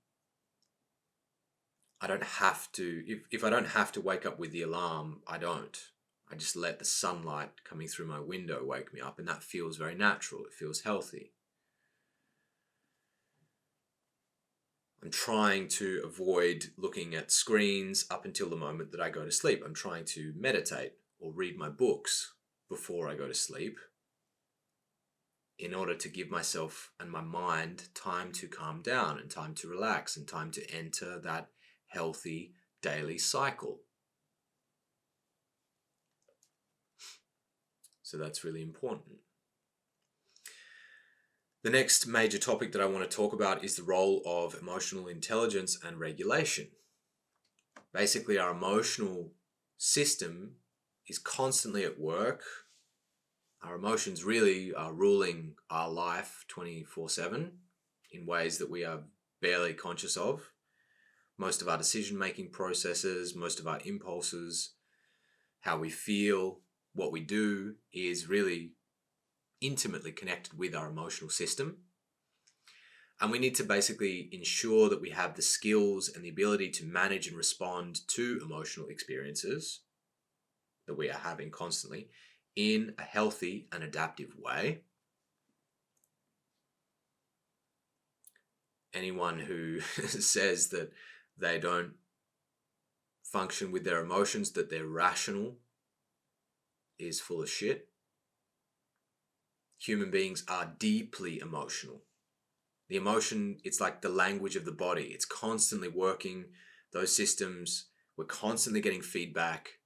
I don't have to, if I don't have to wake up with the alarm, I don't. I just let the sunlight coming through my window wake me up, and that feels very natural. It feels healthy. I'm trying to avoid looking at screens up until the moment that I go to sleep. I'm trying to meditate or read my books before I go to sleep in order to give myself and my mind time to calm down and time to relax and time to enter that healthy daily cycle. So that's really important. The next major topic that I want to talk about is the role of emotional intelligence and regulation. Basically, our emotional system is constantly at work, Our emotions really are ruling our life 24/7 in ways that we are barely conscious of. Most of our decision-making processes, most of our impulses, how we feel, what we do is really intimately connected with our emotional system. And we need to basically ensure that we have the skills and the ability to manage and respond to emotional experiences that we are having constantly in a healthy and adaptive way. Anyone who says that they don't function with their emotions, that they're rational, is full of shit. Human beings are deeply emotional. The emotion, it's like the language of the body. It's constantly working those systems. We're constantly getting feedback.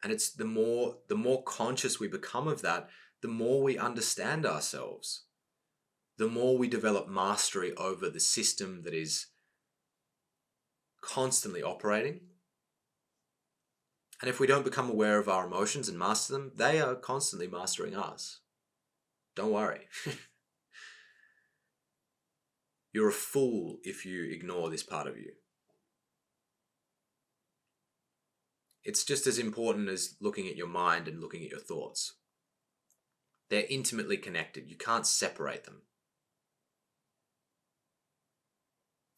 And it's the more conscious we become of that, the more we understand ourselves. The more we develop mastery over the system that is constantly operating. And if we don't become aware of our emotions and master them, they are constantly mastering us. Don't worry. You're a fool if you ignore this part of you. It's just as important as looking at your mind and looking at your thoughts. They're intimately connected. You can't separate them.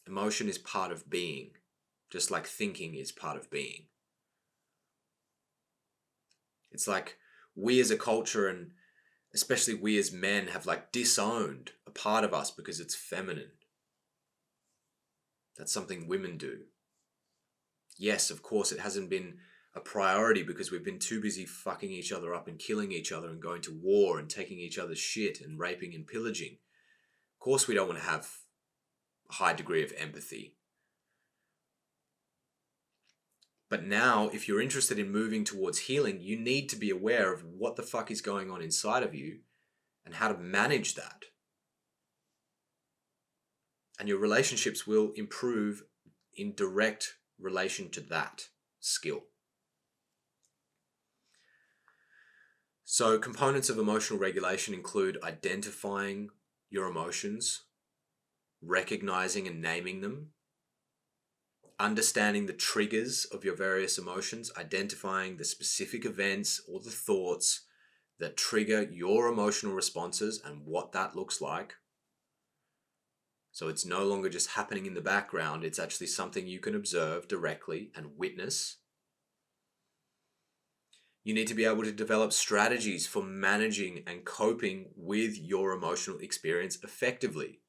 Emotion is part of being, just like thinking is part of being. It's like we as a culture, and especially we as men, have like disowned a part of us because it's feminine. That's something women do. Yes, of course, it hasn't been a priority because we've been too busy fucking each other up and killing each other and going to war and taking each other's shit and raping and pillaging. Of course, we don't want to have a high degree of empathy. But now, if you're interested in moving towards healing, you need to be aware of what the fuck is going on inside of you and how to manage that. And your relationships will improve in direct relation to that skill. So components of emotional regulation include identifying your emotions, recognizing and naming them, understanding the triggers of your various emotions, identifying the specific events or the thoughts that trigger your emotional responses and what that looks like. So it's no longer just happening in the background, it's actually something you can observe directly and witness. You need to be able to develop strategies for managing and coping with your emotional experience effectively.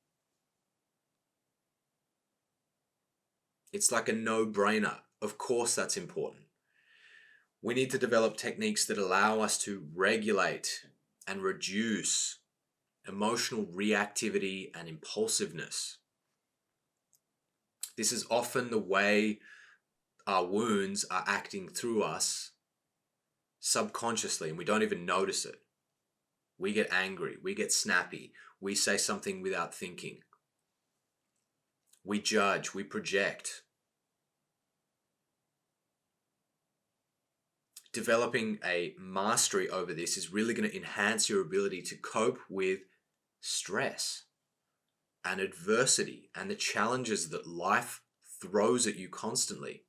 It's like a no-brainer. Of course that's important. We need to develop techniques that allow us to regulate and reduce emotional reactivity and impulsiveness. This is often the way our wounds are acting through us subconsciously, and we don't even notice it. We get angry, we get snappy, we say something without thinking. We judge, we project. Developing a mastery over this is really going to enhance your ability to cope with stress and adversity and the challenges that life throws at you constantly.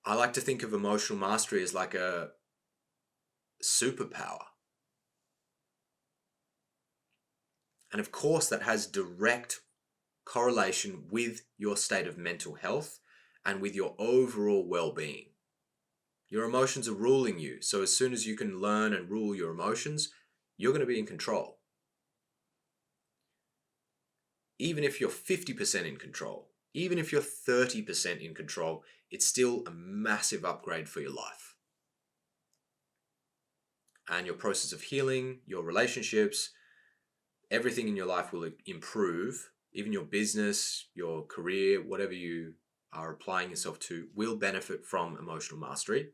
I like to think of emotional mastery as like a superpower. And of course, that has direct correlation with your state of mental health and with your overall well-being. Your emotions are ruling you. So as soon as you can learn and rule your emotions, you're going to be in control. Even if you're 50% in control, even if you're 30% in control, it's still a massive upgrade for your life. And your process of healing, your relationships, everything in your life will improve. Even your business, your career, whatever you are applying yourself to will benefit from emotional mastery.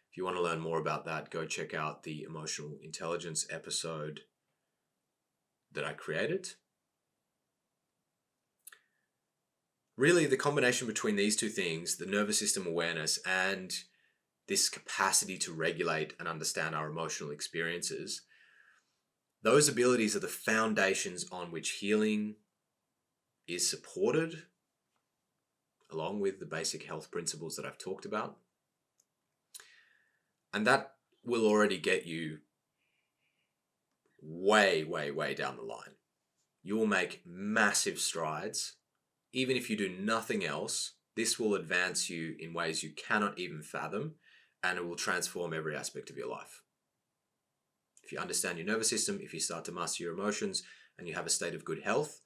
If you want to learn more about that, go check out the emotional intelligence episode that I created. Really, the combination between these two things, the nervous system awareness and this capacity to regulate and understand our emotional experiences, those abilities are the foundations on which healing is supported, along with the basic health principles that I've talked about. And that will already get you way, way, way down the line. You will make massive strides. Even if you do nothing else, this will advance you in ways you cannot even fathom, and it will transform every aspect of your life. If you understand your nervous system, if you start to master your emotions, and you have a state of good health,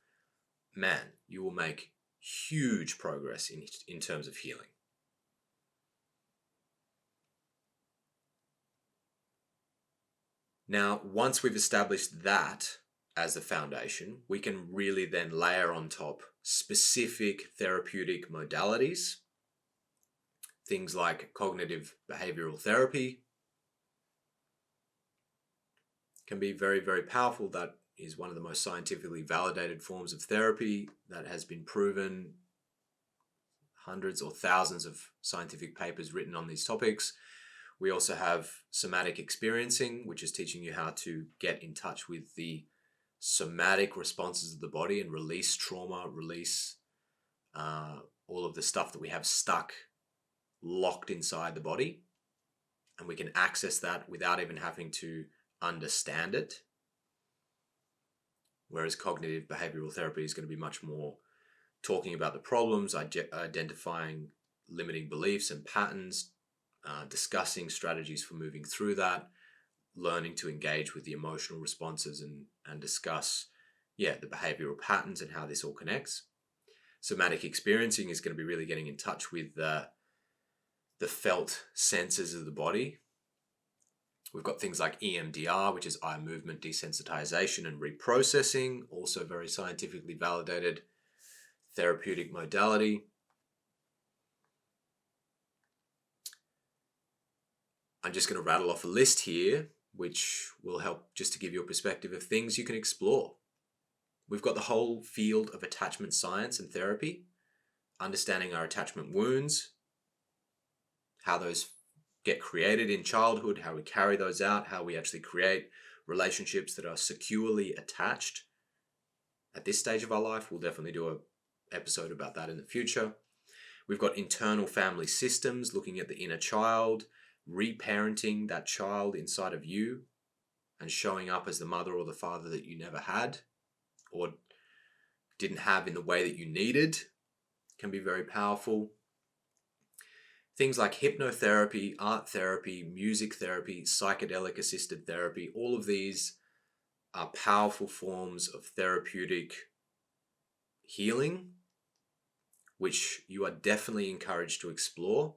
man, you will make huge progress in terms of healing. Now, once we've established that as the foundation, we can really then layer on top specific therapeutic modalities, things like cognitive behavioral therapy can be very, very powerful. That is one of the most scientifically validated forms of therapy that has been proven. Hundreds or thousands of scientific papers written on these topics. We also have somatic experiencing, which is teaching you how to get in touch with the somatic responses of the body and release trauma, release all of the stuff that we have stuck, locked inside the body. And we can access that without even having to understand it. Whereas cognitive behavioral therapy is going to be much more talking about the problems, identifying limiting beliefs and patterns, discussing strategies for moving through that, learning to engage with the emotional responses and discuss, the behavioral patterns and how this all connects. Somatic experiencing is going to be really getting in touch with the felt senses of the body. We've got things like EMDR, which is eye movement desensitization and reprocessing, also very scientifically validated therapeutic modality. I'm just going to rattle off a list here, which will help just to give you a perspective of things you can explore. We've got the whole field of attachment science and therapy, understanding our attachment wounds, how those get created in childhood, how we carry those out, how we actually create relationships that are securely attached. At this stage of our life, we'll definitely do an episode about that in the future. We've got internal family systems, looking at the inner child, reparenting that child inside of you and showing up as the mother or the father that you never had or didn't have in the way that you needed can be very powerful. Things like hypnotherapy, art therapy, music therapy, psychedelic assisted therapy, all of these are powerful forms of therapeutic healing, which you are definitely encouraged to explore.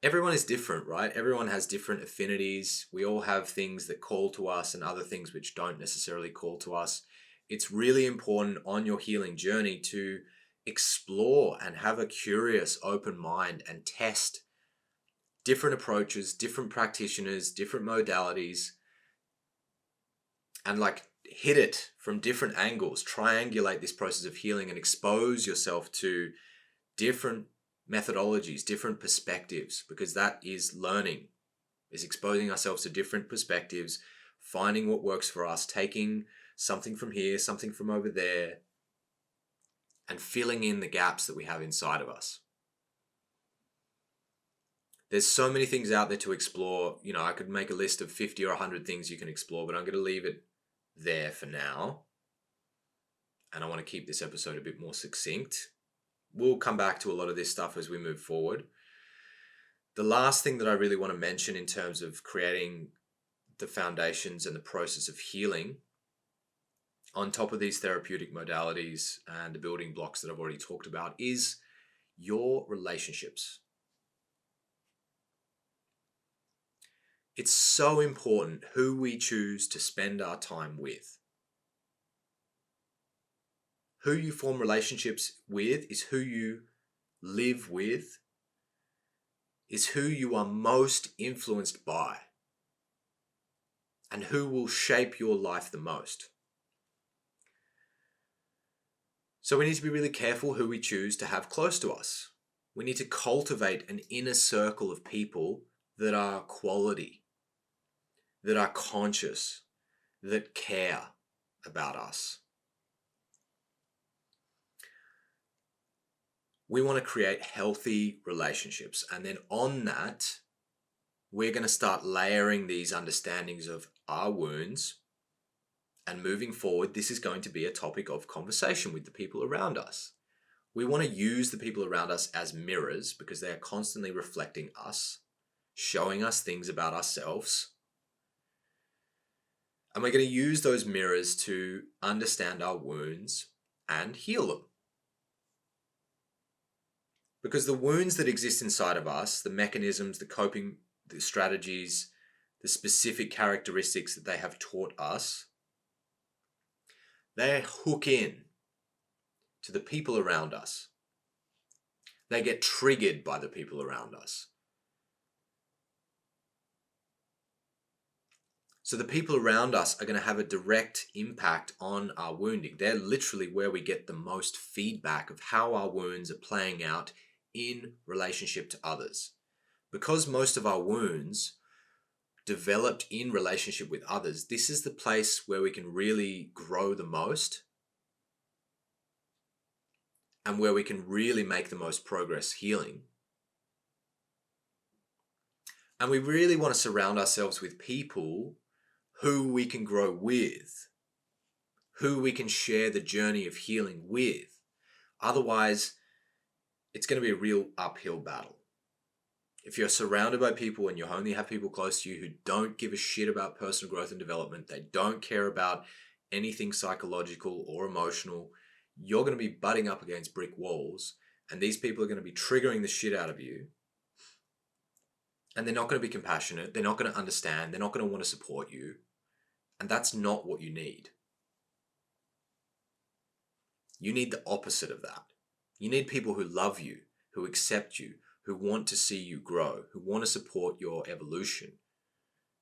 Everyone is different, right? Everyone has different affinities. We all have things that call to us and other things which don't necessarily call to us. It's really important on your healing journey to explore and have a curious, open mind and test different approaches, different practitioners, different modalities, and hit it from different angles. Triangulate this process of healing and expose yourself to different methodologies, different perspectives, because that is learning, is exposing ourselves to different perspectives, finding what works for us, taking something from here, something from over there, and filling in the gaps that we have inside of us. There's so many things out there to explore. I could make a list of 50 or 100 things you can explore, but I'm going to leave it there for now. And I want to keep this episode a bit more succinct. We'll come back to a lot of this stuff as we move forward. The last thing that I really want to mention in terms of creating the foundations and the process of healing on top of these therapeutic modalities and the building blocks that I've already talked about is your relationships. It's so important who we choose to spend our time with. Who you form relationships with is who you live with, is who you are most influenced by, and who will shape your life the most. So we need to be really careful who we choose to have close to us. We need to cultivate an inner circle of people that are quality, that are conscious, that care about us. We want to create healthy relationships. And then on that, we're going to start layering these understandings of our wounds. And moving forward, this is going to be a topic of conversation with the people around us. We want to use the people around us as mirrors because they are constantly reflecting us, showing us things about ourselves. And we're going to use those mirrors to understand our wounds and heal them. Because the wounds that exist inside of us, the mechanisms, the coping, the strategies, the specific characteristics that they have taught us, they hook in to the people around us. They get triggered by the people around us. So the people around us are going to have a direct impact on our wounding. They're literally where we get the most feedback of how our wounds are playing out in relationship to others. Because most of our wounds developed in relationship with others, this is the place where we can really grow the most and where we can really make the most progress healing. And we really want to surround ourselves with people who we can grow with, who we can share the journey of healing with. Otherwise, it's going to be a real uphill battle. If you're surrounded by people and you only have people close to you who don't give a shit about personal growth and development, they don't care about anything psychological or emotional, you're going to be butting up against brick walls, and these people are going to be triggering the shit out of you. And they're not going to be compassionate. They're not going to understand. They're not going to want to support you. And that's not what you need. You need the opposite of that. You need people who love you, who accept you, who want to see you grow, who want to support your evolution,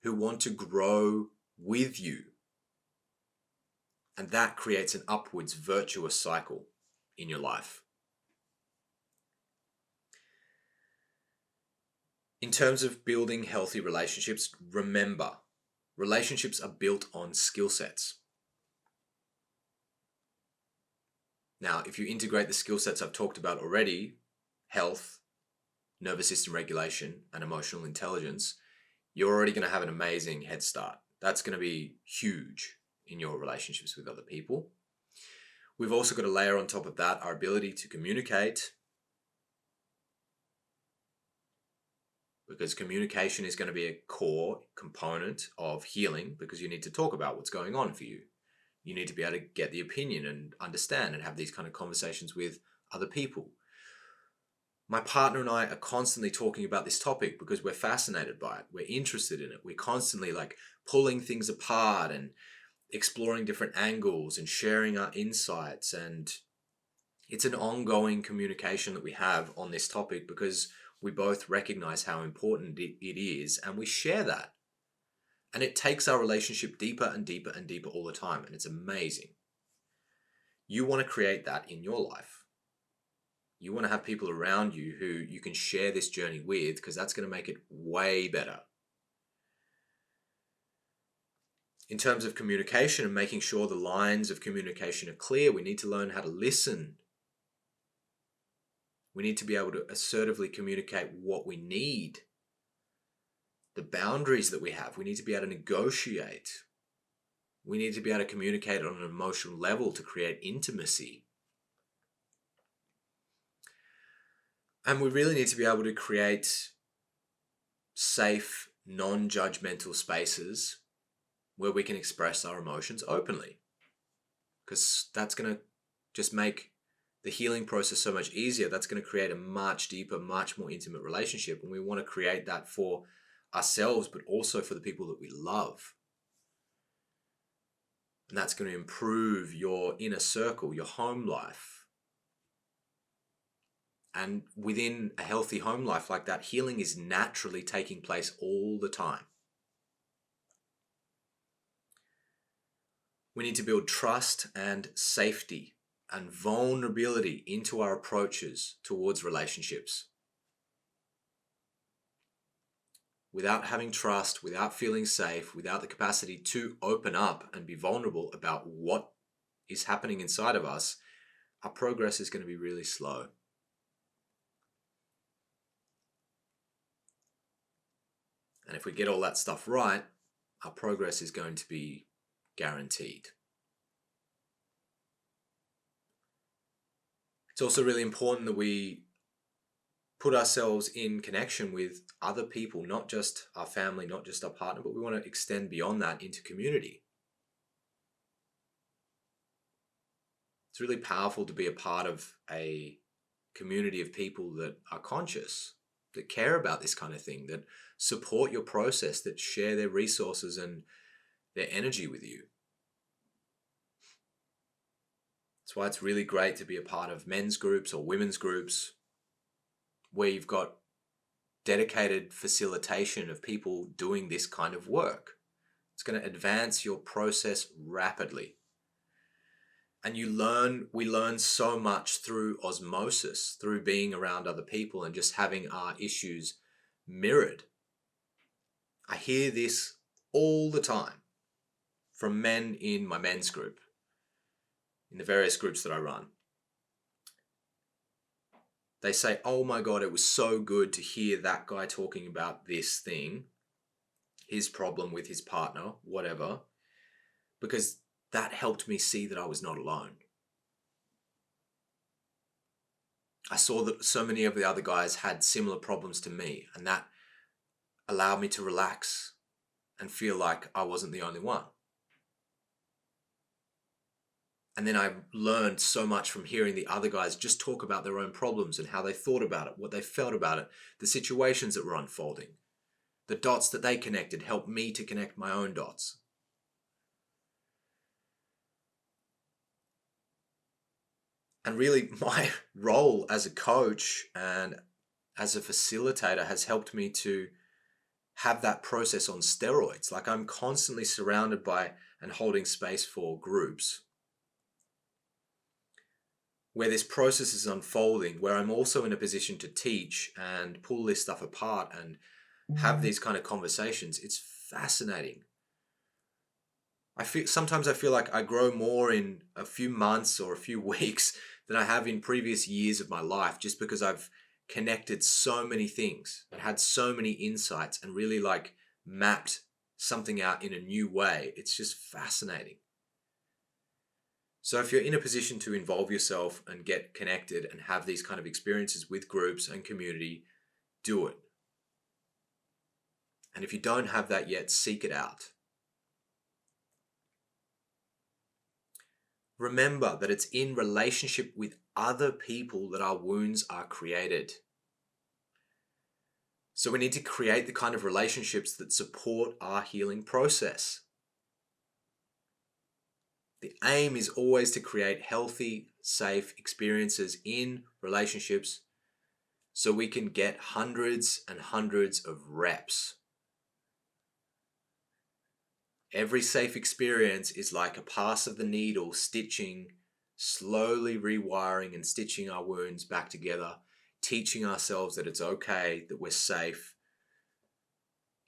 who want to grow with you. And that creates an upwards virtuous cycle in your life. In terms of building healthy relationships, remember, relationships are built on skill sets. Now, if you integrate the skill sets I've talked about already, health, nervous system regulation, and emotional intelligence, you're already going to have an amazing head start. That's going to be huge in your relationships with other people. We've also got to layer on top of that our ability to communicate, because communication is going to be a core component of healing, because you need to talk about what's going on for you. You need to be able to get the opinion and understand and have these kind of conversations with other people. My partner and I are constantly talking about this topic because we're fascinated by it. We're interested in it. We're constantly pulling things apart and exploring different angles and sharing our insights. And it's an ongoing communication that we have on this topic because we both recognize how important it is, and we share that. And it takes our relationship deeper and deeper and deeper all the time, and it's amazing. You want to create that in your life. You want to have people around you who you can share this journey with, because that's going to make it way better. In terms of communication and making sure the lines of communication are clear, we need to learn how to listen. We need to be able to assertively communicate what we need, the boundaries that we have. We need to be able to negotiate. We need to be able to communicate on an emotional level to create intimacy. And we really need to be able to create safe, non-judgmental spaces where we can express our emotions openly, because that's going to just make the healing process so much easier. That's going to create a much deeper, much more intimate relationship. And we want to create that for ourselves, but also for the people that we love. And that's going to improve your inner circle, your home life. And within a healthy home life like that, healing is naturally taking place all the time. We need to build trust and safety and vulnerability into our approaches towards relationships. without having trust, without feeling safe, without the capacity to open up and be vulnerable about what is happening inside of us, our progress is going to be really slow. And if we get all that stuff right, our progress is going to be guaranteed. It's also really important that we put ourselves in connection with other people, not just our family, not just our partner, but we want to extend beyond that into community. It's really powerful to be a part of a community of people that are conscious, that care about this kind of thing, that support your process, that share their resources and their energy with you. That's why it's really great to be a part of men's groups or women's groups where you've got dedicated facilitation of people doing this kind of work. It's going to advance your process rapidly. And we learn so much through osmosis, through being around other people and just having our issues mirrored. I hear this all the time from men in my men's group, in the various groups that I run. They say, oh my God, it was so good to hear that guy talking about this thing, his problem with his partner, whatever, because that helped me see that I was not alone. I saw that so many of the other guys had similar problems to me, and that allowed me to relax and feel like I wasn't the only one. And then I learned so much from hearing the other guys just talk about their own problems and how they thought about it, what they felt about it, the situations that were unfolding. The dots that they connected helped me to connect my own dots. And really, my role as a coach and as a facilitator has helped me to have that process on steroids. Like, I'm constantly surrounded by and holding space for groups where this process is unfolding, where I'm also in a position to teach and pull this stuff apart and have these kind of conversations. It's fascinating. Sometimes I feel like I grow more in a few months or a few weeks than I have in previous years of my life, just because I've connected so many things and had so many insights and really like mapped something out in a new way. It's just fascinating. So if you're in a position to involve yourself and get connected and have these kind of experiences with groups and community, do it. And if you don't have that yet, seek it out. Remember that it's in relationship with other people that our wounds are created. So we need to create the kind of relationships that support our healing process. The aim is always to create healthy, safe experiences in relationships so we can get hundreds and hundreds of reps. Every safe experience is like a pass of the needle, stitching, slowly rewiring and stitching our wounds back together, teaching ourselves that it's okay, that we're safe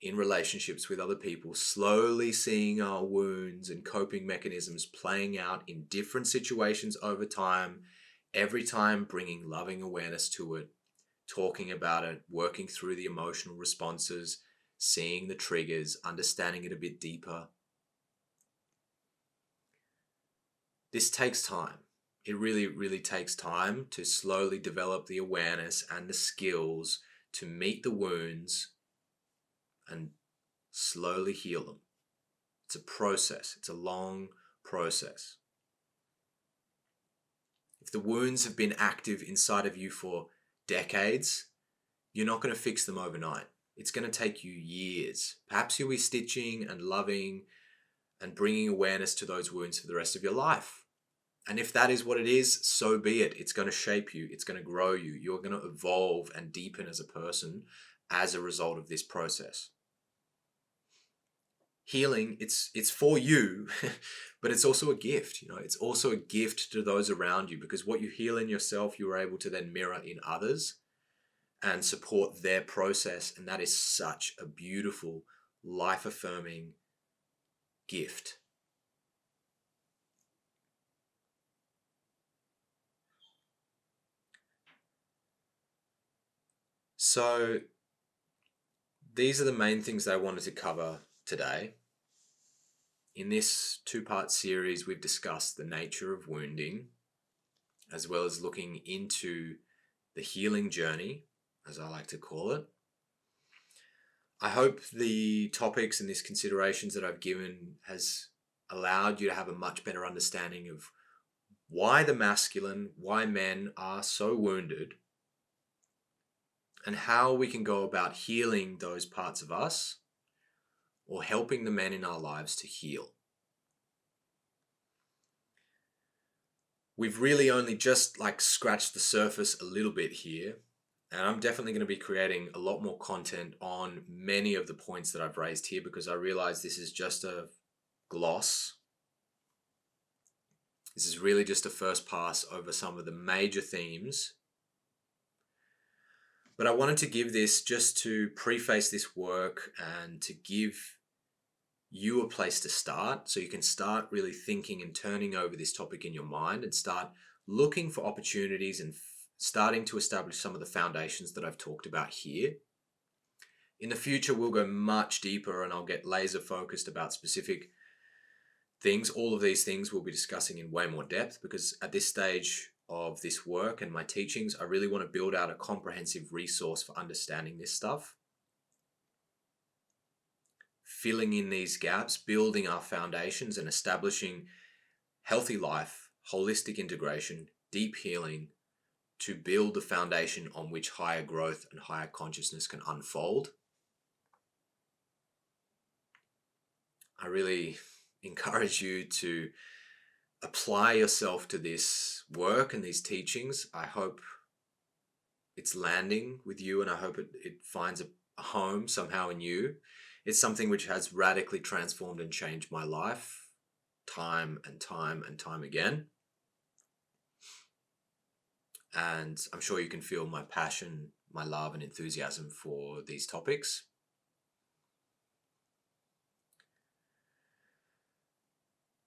in relationships with other people, slowly seeing our wounds and coping mechanisms playing out in different situations over time, every time bringing loving awareness to it, talking about it, working through the emotional responses, seeing the triggers, understanding it a bit deeper. This takes time. It really, really takes time to slowly develop the awareness and the skills to meet the wounds and slowly heal them. It's a process. It's a long process. If the wounds have been active inside of you for decades, you're not going to fix them overnight. It's going to take you years. Perhaps you'll be stitching and loving and bringing awareness to those wounds for the rest of your life. And if that is what it is, so be it. It's going to shape you. It's going to grow you. You're going to evolve and deepen as a person as a result of this process. Healing, it's for you, but it's also a gift. It's also a gift to those around you, because what you heal in yourself, you are able to then mirror in others. and support their process. And that is such a beautiful, life-affirming gift. So these are the main things that I wanted to cover today. In this two-part series, we've discussed the nature of wounding, as well as looking into the healing journey, as I like to call it. I hope the topics and these considerations that I've given has allowed you to have a much better understanding of why the masculine, why men are so wounded, and how we can go about healing those parts of us or helping the men in our lives to heal. We've really only just scratched the surface a little bit here, and I'm definitely going to be creating a lot more content on many of the points that I've raised here, because I realize this is just a gloss. This is really just a first pass over some of the major themes. But I wanted to give this just to preface this work and to give you a place to start, so you can start really thinking and turning over this topic in your mind and start looking for opportunities and starting to establish some of the foundations that I've talked about here. In the future, we'll go much deeper and I'll get laser focused about specific things. All of these things we'll be discussing in way more depth, because at this stage of this work and my teachings, I really want to build out a comprehensive resource for understanding this stuff, filling in these gaps, building our foundations and establishing healthy life, holistic integration, deep healing, to build the foundation on which higher growth and higher consciousness can unfold. I really encourage you to apply yourself to this work and these teachings. I hope it's landing with you, and I hope it finds a home somehow in you. It's something which has radically transformed and changed my life time and time and time again. And I'm sure you can feel my passion, my love and enthusiasm for these topics.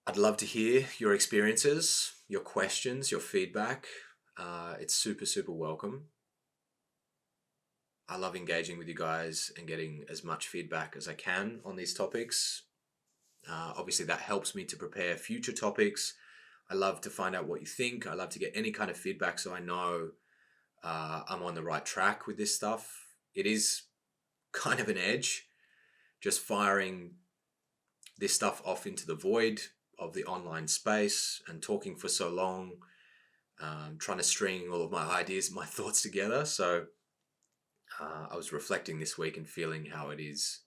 I'd love to hear your experiences, your questions, your feedback. It's super, super welcome. I love engaging with you guys and getting as much feedback as I can on these topics. Obviously, that helps me to prepare future topics. I love to find out what you think. I love to get any kind of feedback so I know I'm on the right track with this stuff. It is kind of an edge, just firing this stuff off into the void of the online space and talking for so long, trying to string all of my ideas and my thoughts together. So I was reflecting this week and feeling how it is.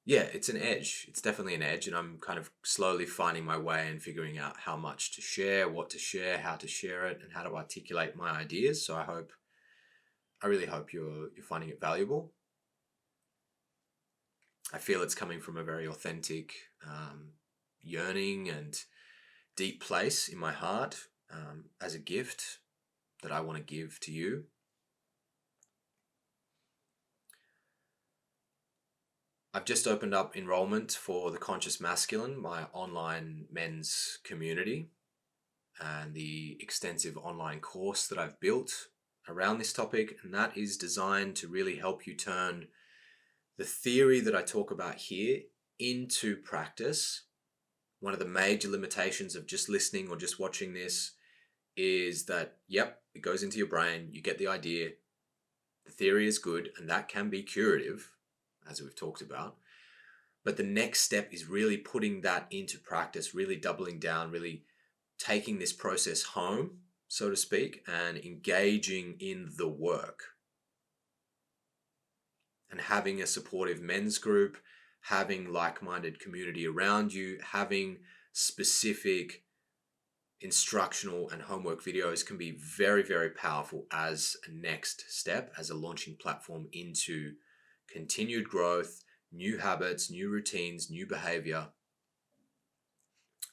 Yeah, it's an edge. It's definitely an edge, and I'm kind of slowly finding my way and figuring out how much to share, what to share, how to share it, and how to articulate my ideas. So I really hope you're finding it valuable. I feel it's coming from a very authentic yearning and deep place in my heart, as a gift that I want to give to you. I've just opened up enrollment for the Conscious Masculine, my online men's community, and the extensive online course that I've built around this topic. And that is designed to really help you turn the theory that I talk about here into practice. One of the major limitations of just listening or just watching this is that, yep, it goes into your brain, you get the idea, the theory is good, and that can be curative, as we've talked about. But the next step is really putting that into practice, really doubling down, really taking this process home, so to speak, and engaging in the work. And having a supportive men's group, having like-minded community around you, having specific instructional and homework videos can be very, very powerful as a next step, as a launching platform into continued growth, new habits, new routines, new behavior.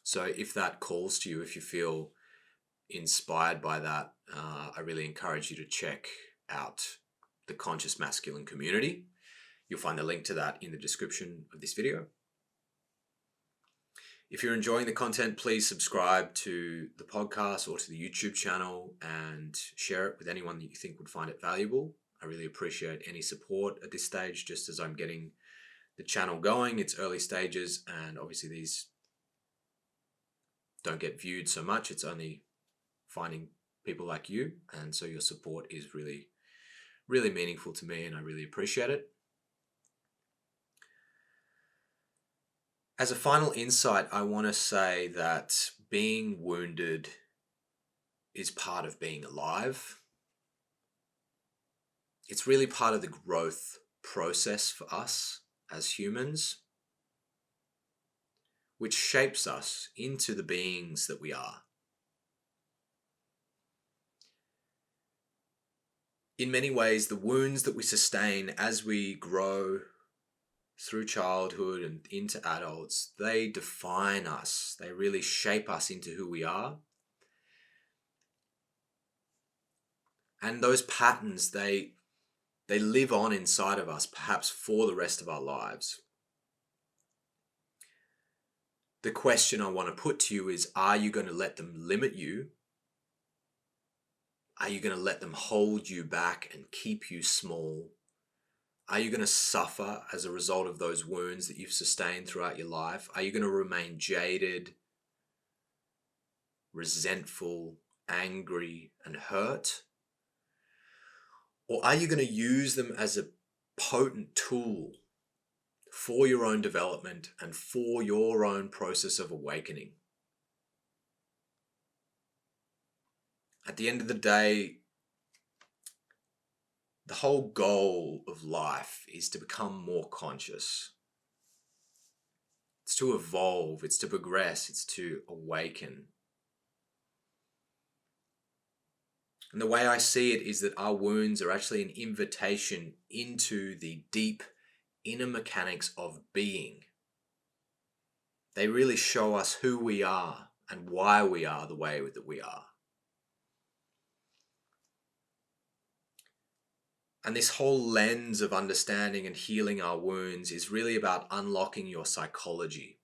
So if that calls to you, if you feel inspired by that, I really encourage you to check out the conscious masculine community. You'll find the link to that in the description of this video. If you're enjoying the content, please subscribe to the podcast or to the YouTube channel and share it with anyone that you think would find it valuable. I really appreciate any support at this stage, just as I'm getting the channel going. It's early stages, and obviously these don't get viewed so much. It's only finding people like you, and so your support is really, really meaningful to me, and I really appreciate it. As a final insight, I want to say that being wounded is part of being alive. It's really part of the growth process for us as humans, which shapes us into the beings that we are. In many ways, the wounds that we sustain as we grow through childhood and into adults, they define us. They really shape us into who we are. And those patterns, they live on inside of us, perhaps for the rest of our lives. The question I want to put to you is, are you going to let them limit you? Are you going to let them hold you back and keep you small? Are you going to suffer as a result of those wounds that you've sustained throughout your life? Are you going to remain jaded, resentful, angry, and hurt? Or are you going to use them as a potent tool for your own development and for your own process of awakening? At the end of the day, the whole goal of life is to become more conscious. It's to evolve, it's to progress, it's to awaken. And the way I see it is that our wounds are actually an invitation into the deep inner mechanics of being. They really show us who we are and why we are the way that we are. And this whole lens of understanding and healing our wounds is really about unlocking your psychology,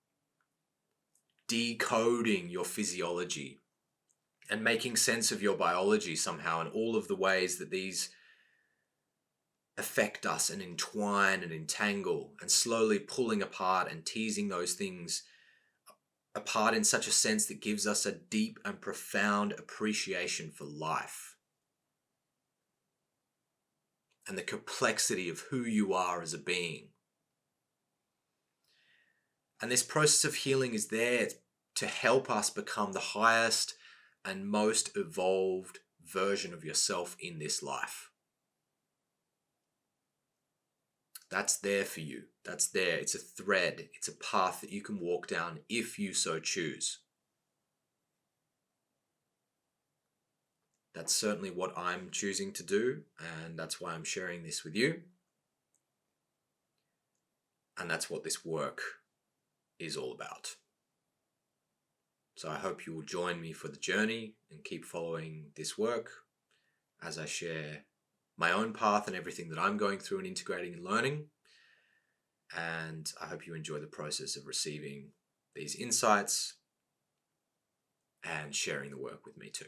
decoding your physiology, and making sense of your biology somehow and all of the ways that these affect us and entwine and entangle, and slowly pulling apart and teasing those things apart in such a sense that gives us a deep and profound appreciation for life and the complexity of who you are as a being. And this process of healing is there to help us become the highest and most evolved version of yourself in this life. That's there for you. That's there. It's a thread. It's a path that you can walk down if you so choose. That's certainly what I'm choosing to do, and that's why I'm sharing this with you. And that's what this work is all about. So I hope you will join me for the journey and keep following this work as I share my own path and everything that I'm going through and integrating and learning. And I hope you enjoy the process of receiving these insights and sharing the work with me too.